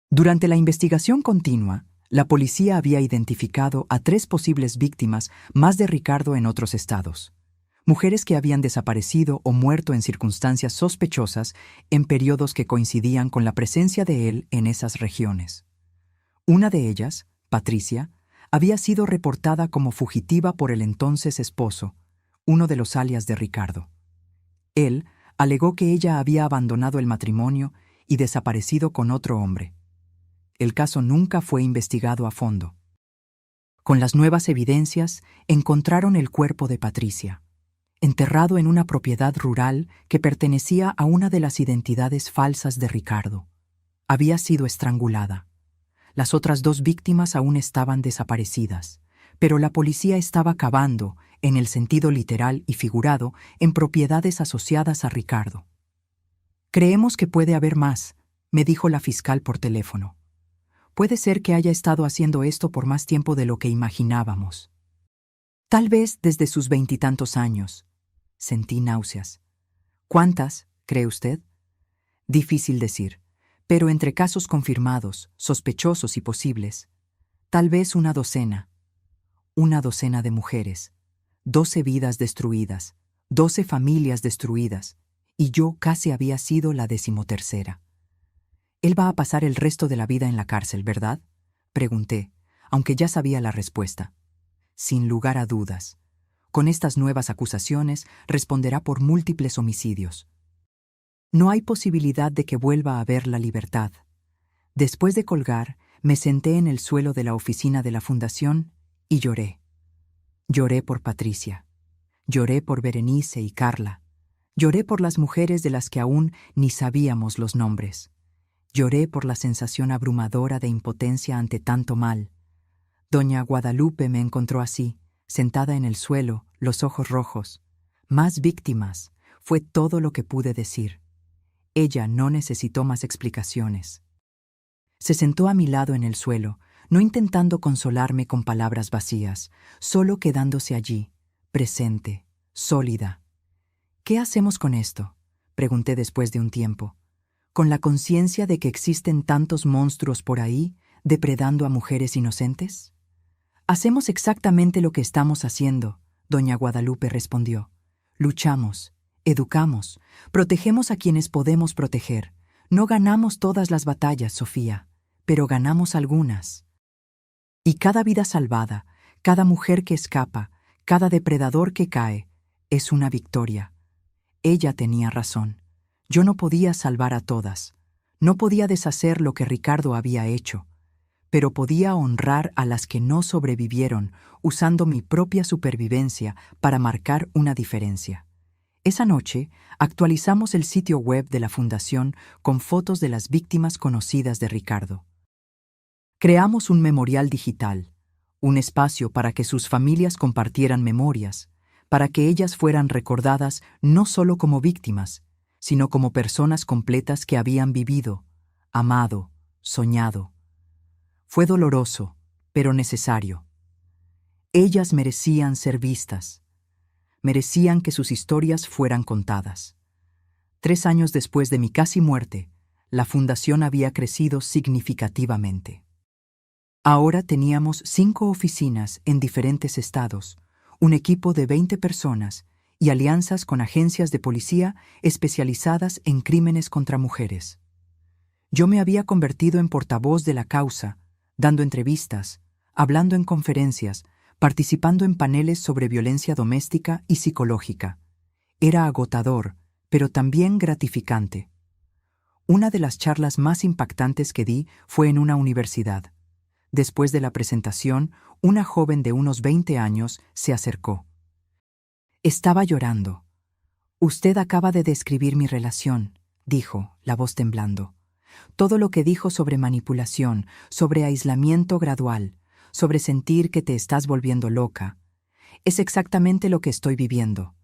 Durante la investigación continua, la policía había identificado a 3 posibles víctimas más de Ricardo en otros estados. Mujeres que habían desaparecido o muerto en circunstancias sospechosas en periodos que coincidían con la presencia de él en esas regiones. Una de ellas, Patricia, había sido reportada como fugitiva por el entonces esposo, uno de los alias de Ricardo. Él alegó que ella había abandonado el matrimonio y desaparecido con otro hombre. El caso nunca fue investigado a fondo. Con las nuevas evidencias, encontraron el cuerpo de Patricia, enterrado en una propiedad rural que pertenecía a una de las identidades falsas de Ricardo. Había sido estrangulada. Las otras 2 víctimas aún estaban desaparecidas, pero la policía estaba cavando, en el sentido literal y figurado, en propiedades asociadas a Ricardo. Creemos que puede haber más, me dijo la fiscal por teléfono. Puede ser que haya estado haciendo esto por más tiempo de lo que imaginábamos. Tal vez desde sus 20 y tantos años. Sentí náuseas. ¿Cuántas, cree usted? Difícil decir. Pero entre casos confirmados, sospechosos y posibles, Tal vez una docena. Una docena de mujeres. 12 vidas destruidas. 12 familias destruidas. Y yo casi había sido la 13ª. Él va a pasar el resto de la vida en la cárcel, ¿verdad? Pregunté, aunque ya sabía la respuesta. Sin lugar a dudas. Con estas nuevas acusaciones responderá por múltiples homicidios. No hay posibilidad de que vuelva a ver la libertad. Después de colgar, me senté en el suelo de la oficina de la fundación y lloré. Lloré por Patricia. Lloré por Berenice y Carla. Lloré por las mujeres de las que aún ni sabíamos los nombres. Lloré por la sensación abrumadora de impotencia ante tanto mal. Doña Guadalupe me encontró así, sentada en el suelo, los ojos rojos. Más víctimas, fue todo lo que pude decir. Ella no necesitó más explicaciones. Se sentó a mi lado en el suelo, no intentando consolarme con palabras vacías, solo quedándose allí, presente, sólida. ¿Qué hacemos con esto?, pregunté después de un tiempo. ¿Con la conciencia de que existen tantos monstruos por ahí, depredando a mujeres inocentes? Hacemos exactamente lo que estamos haciendo, doña Guadalupe respondió. Luchamos, educamos, protegemos a quienes podemos proteger. No ganamos todas las batallas, Sofía, pero ganamos algunas. Y cada vida salvada, cada mujer que escapa, cada depredador que cae, es una victoria. Ella tenía razón. Yo no podía salvar a todas. No podía deshacer lo que Ricardo había hecho, pero podía honrar a las que no sobrevivieron usando mi propia supervivencia para marcar una diferencia. Esa noche, actualizamos el sitio web de la Fundación con fotos de las víctimas conocidas de Ricardo. Creamos un memorial digital, un espacio para que sus familias compartieran memorias, para que ellas fueran recordadas no solo como víctimas, sino como personas completas que habían vivido, amado, soñado. Fue doloroso, pero necesario. Ellas merecían ser vistas. Merecían que sus historias fueran contadas. 3 años después de mi casi muerte, la fundación había crecido significativamente. Ahora teníamos 5 oficinas en diferentes estados, un equipo de 20 personas y alianzas con agencias de policía especializadas en crímenes contra mujeres. Yo me había convertido en portavoz de la causa, dando entrevistas, hablando en conferencias, participando en paneles sobre violencia doméstica y psicológica. Era agotador, pero también gratificante. Una de las charlas más impactantes que di fue en una universidad. Después de la presentación, una joven de unos 20 años se acercó. Estaba llorando. «Usted acaba de describir mi relación», dijo, la voz temblando. Todo lo que dijo sobre manipulación, sobre aislamiento gradual, sobre sentir que te estás volviendo loca, es exactamente lo que estoy viviendo.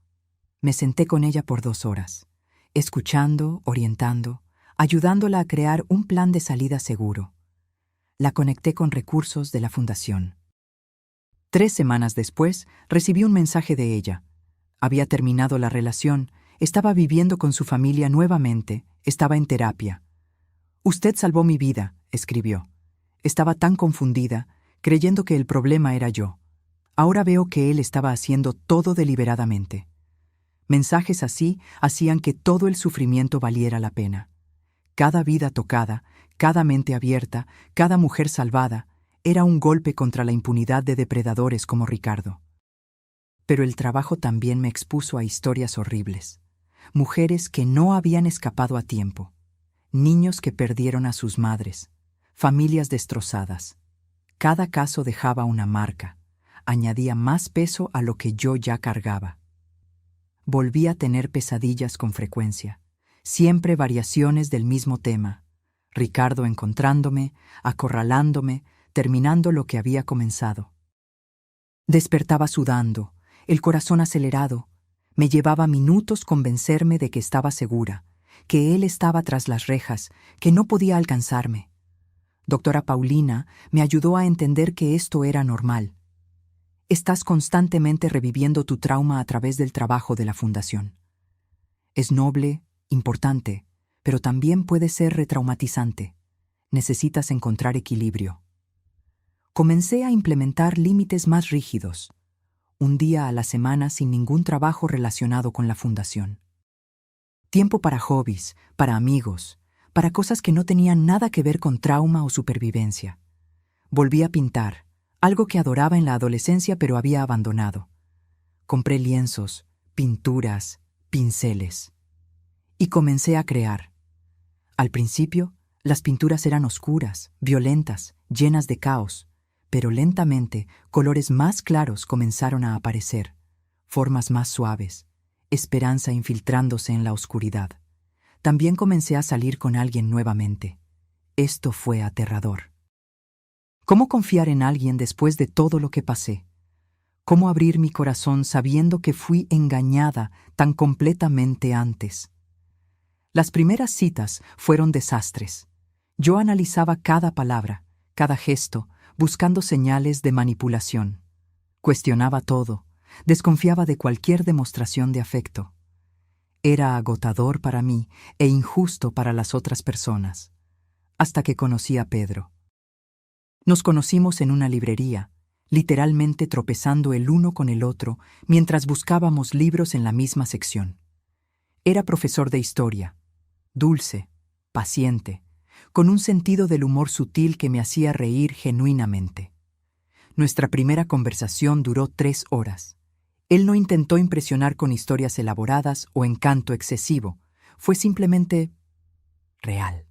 Me senté con ella por 2 horas, escuchando, orientando, ayudándola a crear un plan de salida seguro. La conecté con recursos de la fundación. 3 semanas después, recibí un mensaje de ella. Había terminado la relación, estaba viviendo con su familia nuevamente, estaba en terapia. «Usted salvó mi vida», escribió. Estaba tan confundida, creyendo que el problema era yo. Ahora veo que él estaba haciendo todo deliberadamente. Mensajes así hacían que todo el sufrimiento valiera la pena. Cada vida tocada, cada mente abierta, cada mujer salvada, era un golpe contra la impunidad de depredadores como Ricardo. Pero el trabajo también me expuso a historias horribles. Mujeres que no habían escapado a tiempo. Niños que perdieron a sus madres. Familias destrozadas. Cada caso dejaba una marca. Añadía más peso a lo que yo ya cargaba. Volví a tener pesadillas con frecuencia. Siempre variaciones del mismo tema. Ricardo encontrándome, acorralándome, terminando lo que había comenzado. Despertaba sudando, el corazón acelerado. Me llevaba minutos convencerme de que estaba segura, que él estaba tras las rejas, que no podía alcanzarme. Doctora Paulina me ayudó a entender que esto era normal. Estás constantemente reviviendo tu trauma a través del trabajo de la fundación. Es noble, importante, pero también puede ser retraumatizante. Necesitas encontrar equilibrio. Comencé a implementar límites más rígidos, un día a la semana sin ningún trabajo relacionado con la fundación. Tiempo para hobbies, para amigos, para cosas que no tenían nada que ver con trauma o supervivencia. Volví a pintar, algo que adoraba en la adolescencia pero había abandonado. Compré lienzos, pinturas, pinceles. Y comencé a crear. Al principio, las pinturas eran oscuras, violentas, llenas de caos, pero lentamente colores más claros comenzaron a aparecer, formas más suaves, esperanza infiltrándose en la oscuridad. También comencé a salir con alguien nuevamente. Esto fue aterrador. ¿Cómo confiar en alguien después de todo lo que pasé? ¿Cómo abrir mi corazón sabiendo que fui engañada tan completamente antes? Las primeras citas fueron desastres. Yo analizaba cada palabra, cada gesto, buscando señales de manipulación. Cuestionaba todo, desconfiaba de cualquier demostración de afecto. Era agotador para mí e injusto para las otras personas. Hasta que conocí a Pedro. Nos conocimos en una librería, literalmente tropezando el uno con el otro mientras buscábamos libros en la misma sección. Era profesor de historia, dulce, paciente, con un sentido del humor sutil que me hacía reír genuinamente. Nuestra primera conversación duró 3 horas. Él no intentó impresionar con historias elaboradas o encanto excesivo, fue simplemente real.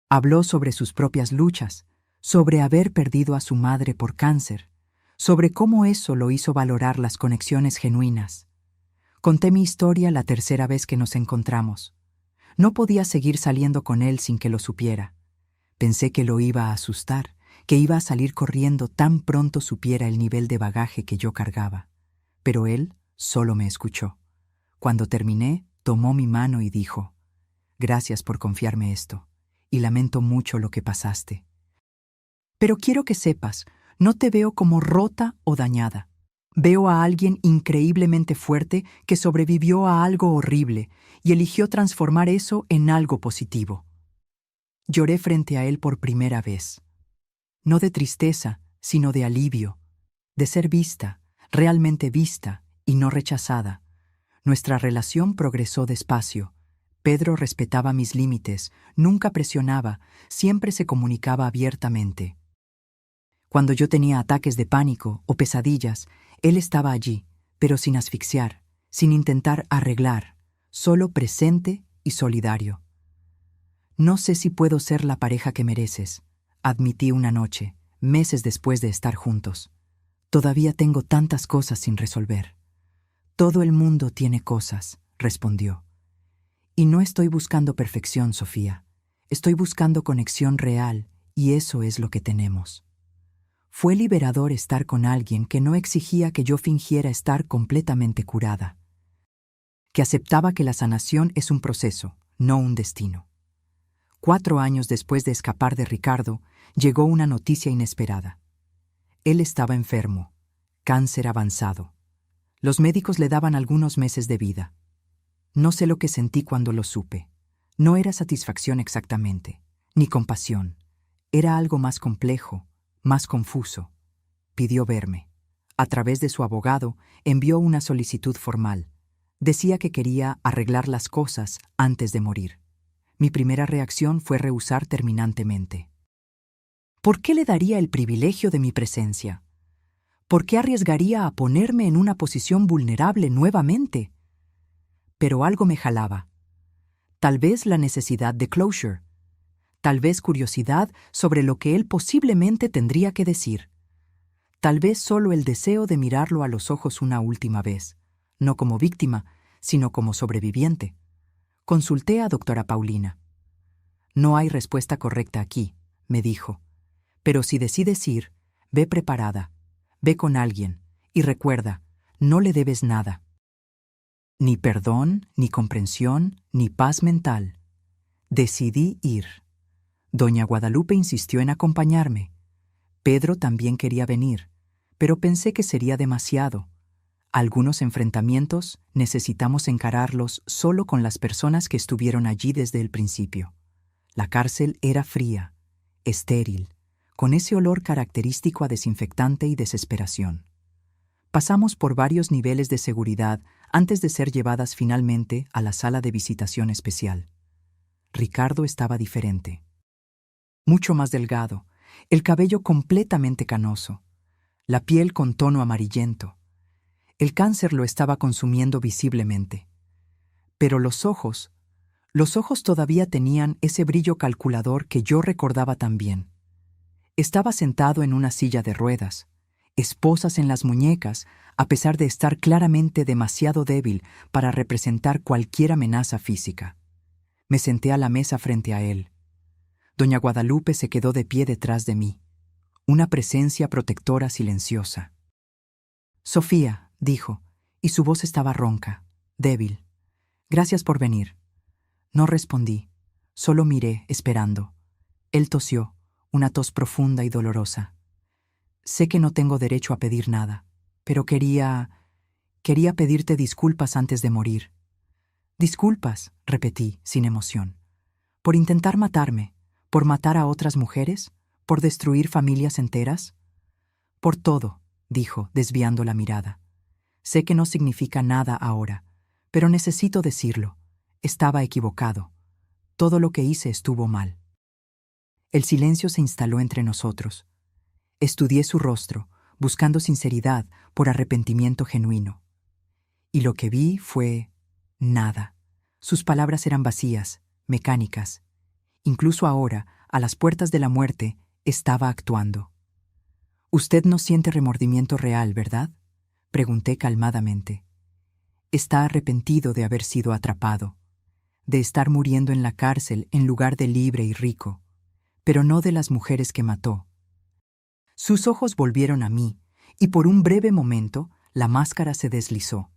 Habló sobre sus propias luchas, sobre haber perdido a su madre por cáncer, sobre cómo eso lo hizo valorar las conexiones genuinas. Conté mi historia la tercera vez que nos encontramos. No podía seguir saliendo con él sin que lo supiera. Pensé que lo iba a asustar, que iba a salir corriendo tan pronto supiera el nivel de bagaje que yo cargaba. Pero él solo me escuchó. Cuando terminé, tomó mi mano y dijo: «Gracias por confiarme esto, y lamento mucho lo que pasaste. Pero quiero que sepas, no te veo como rota o dañada. Veo a alguien increíblemente fuerte que sobrevivió a algo horrible y eligió transformar eso en algo positivo». Lloré frente a él por primera vez. No de tristeza, sino de alivio, de ser vista, realmente vista y no rechazada. Nuestra relación progresó despacio. Pedro respetaba mis límites, nunca presionaba, siempre se comunicaba abiertamente. Cuando yo tenía ataques de pánico o pesadillas, él estaba allí, pero sin asfixiar, sin intentar arreglar, solo presente y solidario. «No sé si puedo ser la pareja que mereces», admití una noche, meses después de estar juntos. «Todavía tengo tantas cosas sin resolver». «Todo el mundo tiene cosas», respondió. «Y no estoy buscando perfección, Sofía. Estoy buscando conexión real, y eso es lo que tenemos». Fue liberador estar con alguien que no exigía que yo fingiera estar completamente curada, que aceptaba que la sanación es un proceso, no un destino. 4 años después de escapar de Ricardo, llegó una noticia inesperada. Él estaba enfermo, cáncer avanzado. Los médicos le daban algunos meses de vida. No sé lo que sentí cuando lo supe. No era satisfacción exactamente, ni compasión. Era algo más complejo, más confuso. Pidió verme. A través de su abogado, envió una solicitud formal. Decía que quería arreglar las cosas antes de morir. Mi primera reacción fue rehusar terminantemente. ¿Por qué le daría el privilegio de mi presencia? ¿Por qué arriesgaría a ponerme en una posición vulnerable nuevamente? Pero algo me jalaba. Tal vez la necesidad de closure. Tal vez curiosidad sobre lo que él posiblemente tendría que decir. Tal vez solo el deseo de mirarlo a los ojos una última vez, no como víctima, sino como sobreviviente. Consulté a doctora Paulina. «No hay respuesta correcta aquí», me dijo. «Pero si decides ir, ve preparada, ve con alguien, y recuerda, no le debes nada. Ni perdón, ni comprensión, ni paz mental». Decidí ir. Doña Guadalupe insistió en acompañarme. Pedro también quería venir, pero pensé que sería demasiado. Algunos enfrentamientos necesitamos encararlos solo con las personas que estuvieron allí desde el principio. La cárcel era fría, estéril, con ese olor característico a desinfectante y desesperación. Pasamos por varios niveles de seguridad antes de ser llevadas finalmente a la sala de visitación especial. Ricardo estaba diferente. Mucho más delgado, el cabello completamente canoso, la piel con tono amarillento. El cáncer lo estaba consumiendo visiblemente. Pero los ojos todavía tenían ese brillo calculador que yo recordaba tan bien. Estaba sentado en una silla de ruedas, esposas en las muñecas, a pesar de estar claramente demasiado débil para representar cualquier amenaza física. Me senté a la mesa frente a él. Doña Guadalupe se quedó de pie detrás de mí, una presencia protectora silenciosa. «Sofía», dijo, y su voz estaba ronca, débil. «Gracias por venir». No respondí, solo miré, esperando. Él tosió, una tos profunda y dolorosa. «Sé que no tengo derecho a pedir nada, pero quería pedirte disculpas antes de morir». «Disculpas», repetí, sin emoción. «¿Por intentar matarme? ¿Por matar a otras mujeres? ¿Por destruir familias enteras?» «Por todo», dijo, desviando la mirada. «Sé que no significa nada ahora, pero necesito decirlo. Estaba equivocado. Todo lo que hice estuvo mal». El silencio se instaló entre nosotros. Estudié su rostro, buscando sinceridad por arrepentimiento genuino. Y lo que vi fue nada. Sus palabras eran vacías, mecánicas. Incluso ahora, a las puertas de la muerte, estaba actuando. «Usted no siente remordimiento real, ¿verdad?», pregunté calmadamente. «Está arrepentido de haber sido atrapado, de estar muriendo en la cárcel en lugar de libre y rico, pero no de las mujeres que mató». Sus ojos volvieron a mí, y por un breve momento la máscara se deslizó.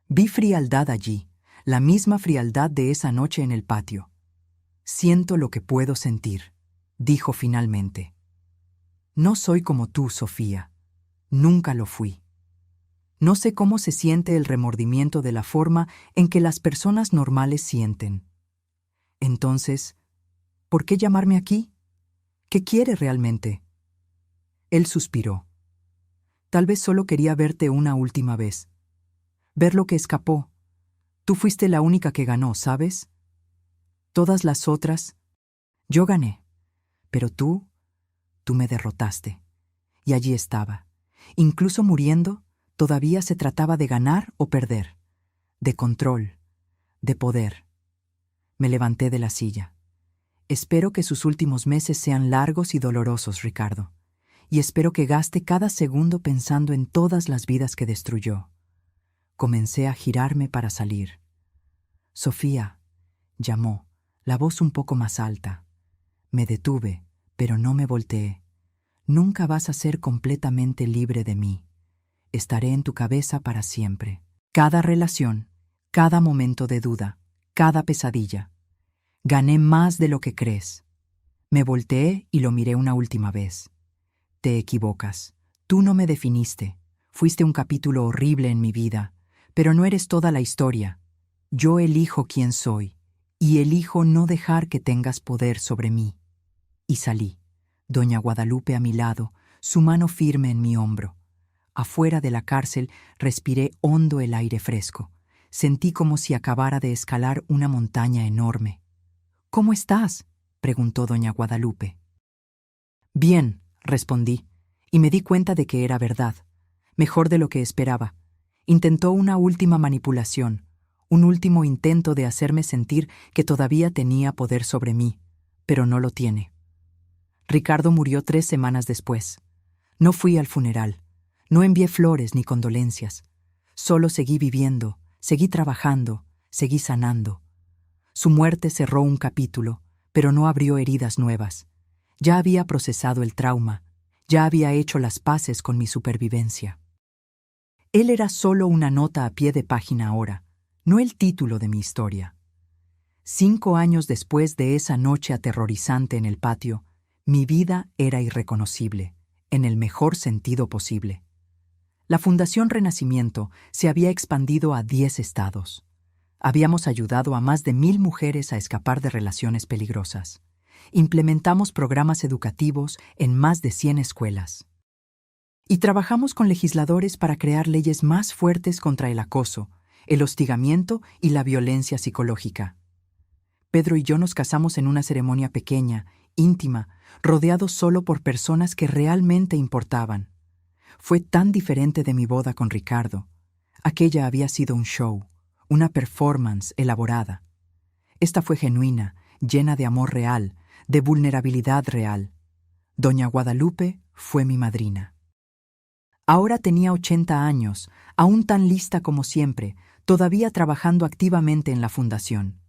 Vi frialdad allí, la misma frialdad de esa noche en el patio. «Siento lo que puedo sentir», dijo finalmente. «No soy como tú, Sofía. Nunca lo fui. No sé cómo se siente el remordimiento de la forma en que las personas normales sienten. Entonces, ¿por qué llamarme aquí? ¿Qué quiere realmente?». Él suspiró. «Tal vez solo quería verte una última vez. Ver lo que escapó. Tú fuiste la única que ganó, ¿sabes? Todas las otras, yo gané. Pero tú me derrotaste. Y allí estaba. Incluso muriendo, todavía se trataba de ganar o perder, de control, de poder». Me levanté de la silla. «Espero que sus últimos meses sean largos y dolorosos, Ricardo. Y espero que gaste cada segundo pensando en todas las vidas que destruyó». Comencé a girarme para salir. «Sofía», llamó, la voz un poco más alta. Me detuve, pero no me volteé. «Nunca vas a ser completamente libre de mí. Estaré en tu cabeza para siempre. Cada relación, cada momento de duda, cada pesadilla. Gané más de lo que crees». Me volteé y lo miré una última vez. «Te equivocas. Tú no me definiste. Fuiste un capítulo horrible en mi vida, pero no eres toda la historia. Yo elijo quién soy, y elijo no dejar que tengas poder sobre mí». Y salí, Doña Guadalupe a mi lado, su mano firme en mi hombro. Afuera de la cárcel respiré hondo el aire fresco. Sentí como si acabara de escalar una montaña enorme. «¿Cómo estás?», preguntó Doña Guadalupe. «Bien», respondí, y me di cuenta de que era verdad. Mejor de lo que esperaba. Intentó una última manipulación, un último intento de hacerme sentir que todavía tenía poder sobre mí, pero no lo tiene. Ricardo murió 3 semanas después. No fui al funeral. No envié flores ni condolencias. Solo seguí viviendo, seguí trabajando, seguí sanando. Su muerte cerró un capítulo, pero no abrió heridas nuevas. Ya había procesado el trauma, ya había hecho las paces con mi supervivencia. Él era solo una nota a pie de página ahora, no el título de mi historia. 5 años después de esa noche aterrorizante en el patio, mi vida era irreconocible, en el mejor sentido posible. La Fundación Renacimiento se había expandido a 10 estados. Habíamos ayudado a más de 1000 mujeres a escapar de relaciones peligrosas. implementamos programas educativos en más de 100 escuelas. Y trabajamos con legisladores para crear leyes más fuertes contra el acoso, el hostigamiento y la violencia psicológica. Pedro y yo nos casamos en una ceremonia pequeña, íntima, rodeados solo por personas que realmente importaban. Fue tan diferente de mi boda con Ricardo. Aquella había sido un show, una performance elaborada. Esta fue genuina, llena de amor real, de vulnerabilidad real. Doña Guadalupe fue mi madrina. Ahora tenía 80 años, aún tan lista como siempre, todavía trabajando activamente en la fundación.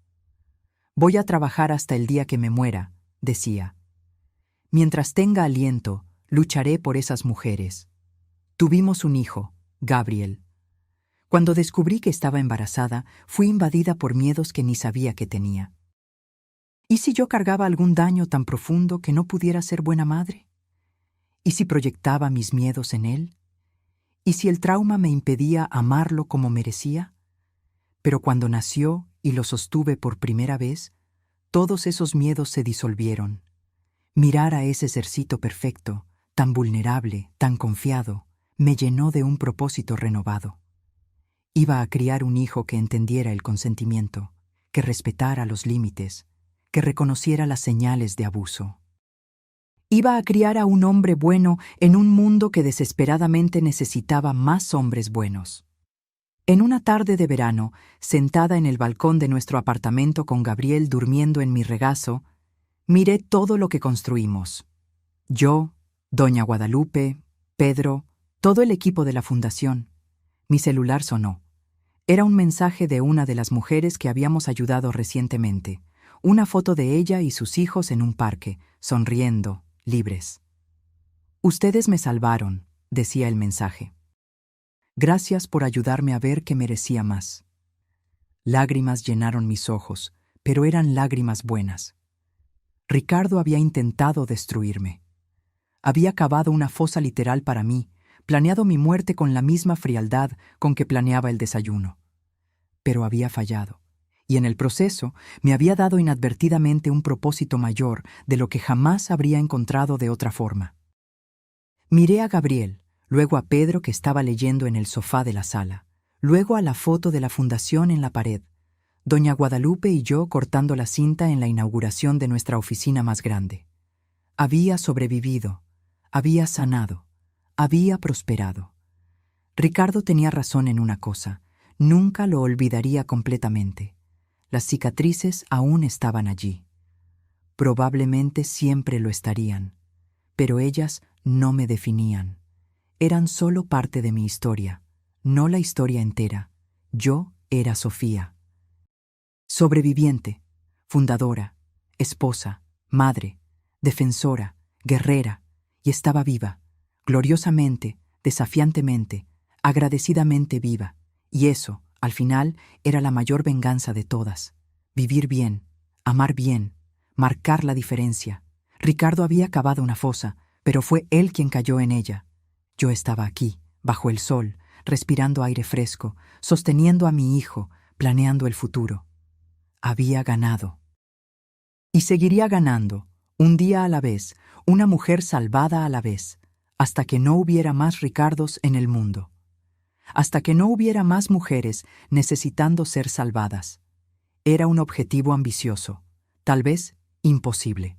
Voy a trabajar hasta el día que me muera, decía. Mientras tenga aliento, lucharé por esas mujeres. Tuvimos un hijo, Gabriel. Cuando descubrí que estaba embarazada, fui invadida por miedos que ni sabía que tenía. ¿Y si yo cargaba algún daño tan profundo que no pudiera ser buena madre? ¿Y si proyectaba mis miedos en él? ¿Y si el trauma me impedía amarlo como merecía? Pero cuando nació y lo sostuve por primera vez, todos esos miedos se disolvieron. Mirar a ese sercito perfecto, tan vulnerable, tan confiado, me llenó de un propósito renovado. Iba a criar un hijo que entendiera el consentimiento, que respetara los límites, que reconociera las señales de abuso. Iba a criar a un hombre bueno en un mundo que desesperadamente necesitaba más hombres buenos. En una tarde de verano, sentada en el balcón de nuestro apartamento con Gabriel durmiendo en mi regazo, miré todo lo que construimos. Yo, Doña Guadalupe, Pedro, todo el equipo de la fundación. Mi celular sonó. Era un mensaje de una de las mujeres que habíamos ayudado recientemente. Una foto de ella y sus hijos en un parque, sonriendo, libres. Ustedes me salvaron, decía el mensaje. Gracias por ayudarme a ver que merecía más. Lágrimas llenaron mis ojos, pero eran lágrimas buenas. Ricardo había intentado destruirme. Había cavado una fosa literal para mí, planeado mi muerte con la misma frialdad con que planeaba el desayuno. Pero había fallado, y en el proceso me había dado inadvertidamente un propósito mayor de lo que jamás habría encontrado de otra forma. Miré a Gabriel, luego a Pedro que estaba leyendo en el sofá de la sala, luego a la foto de la fundación en la pared, Doña Guadalupe y yo cortando la cinta en la inauguración de nuestra oficina más grande. Había sobrevivido, había sanado, había prosperado. Ricardo tenía razón en una cosa, nunca lo olvidaría completamente. Las cicatrices aún estaban allí. Probablemente siempre lo estarían, pero ellas no me definían. Eran solo parte de mi historia, no la historia entera. Yo era Sofía. Sobreviviente, fundadora, esposa, madre, defensora, guerrera, y estaba viva, gloriosamente, desafiantemente, agradecidamente viva, y eso, al final, era la mayor venganza de todas. Vivir bien, amar bien, marcar la diferencia. Ricardo había cavado una fosa, pero fue él quien cayó en ella. Yo estaba aquí, bajo el sol, respirando aire fresco, sosteniendo a mi hijo, planeando el futuro. Había ganado. Y seguiría ganando, un día a la vez, una mujer salvada a la vez, hasta que no hubiera más Ricardos en el mundo. Hasta que no hubiera más mujeres necesitando ser salvadas. Era un objetivo ambicioso, tal vez imposible.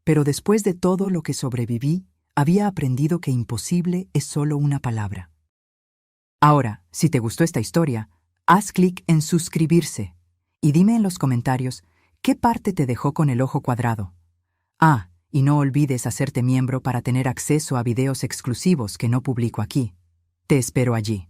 Pero después de todo lo que sobreviví, había aprendido que imposible es solo una palabra. Ahora, si te gustó esta historia, haz clic en suscribirse y dime en los comentarios qué parte te dejó con el ojo cuadrado. Ah, y no olvides hacerte miembro para tener acceso a videos exclusivos que no publico aquí. Te espero allí.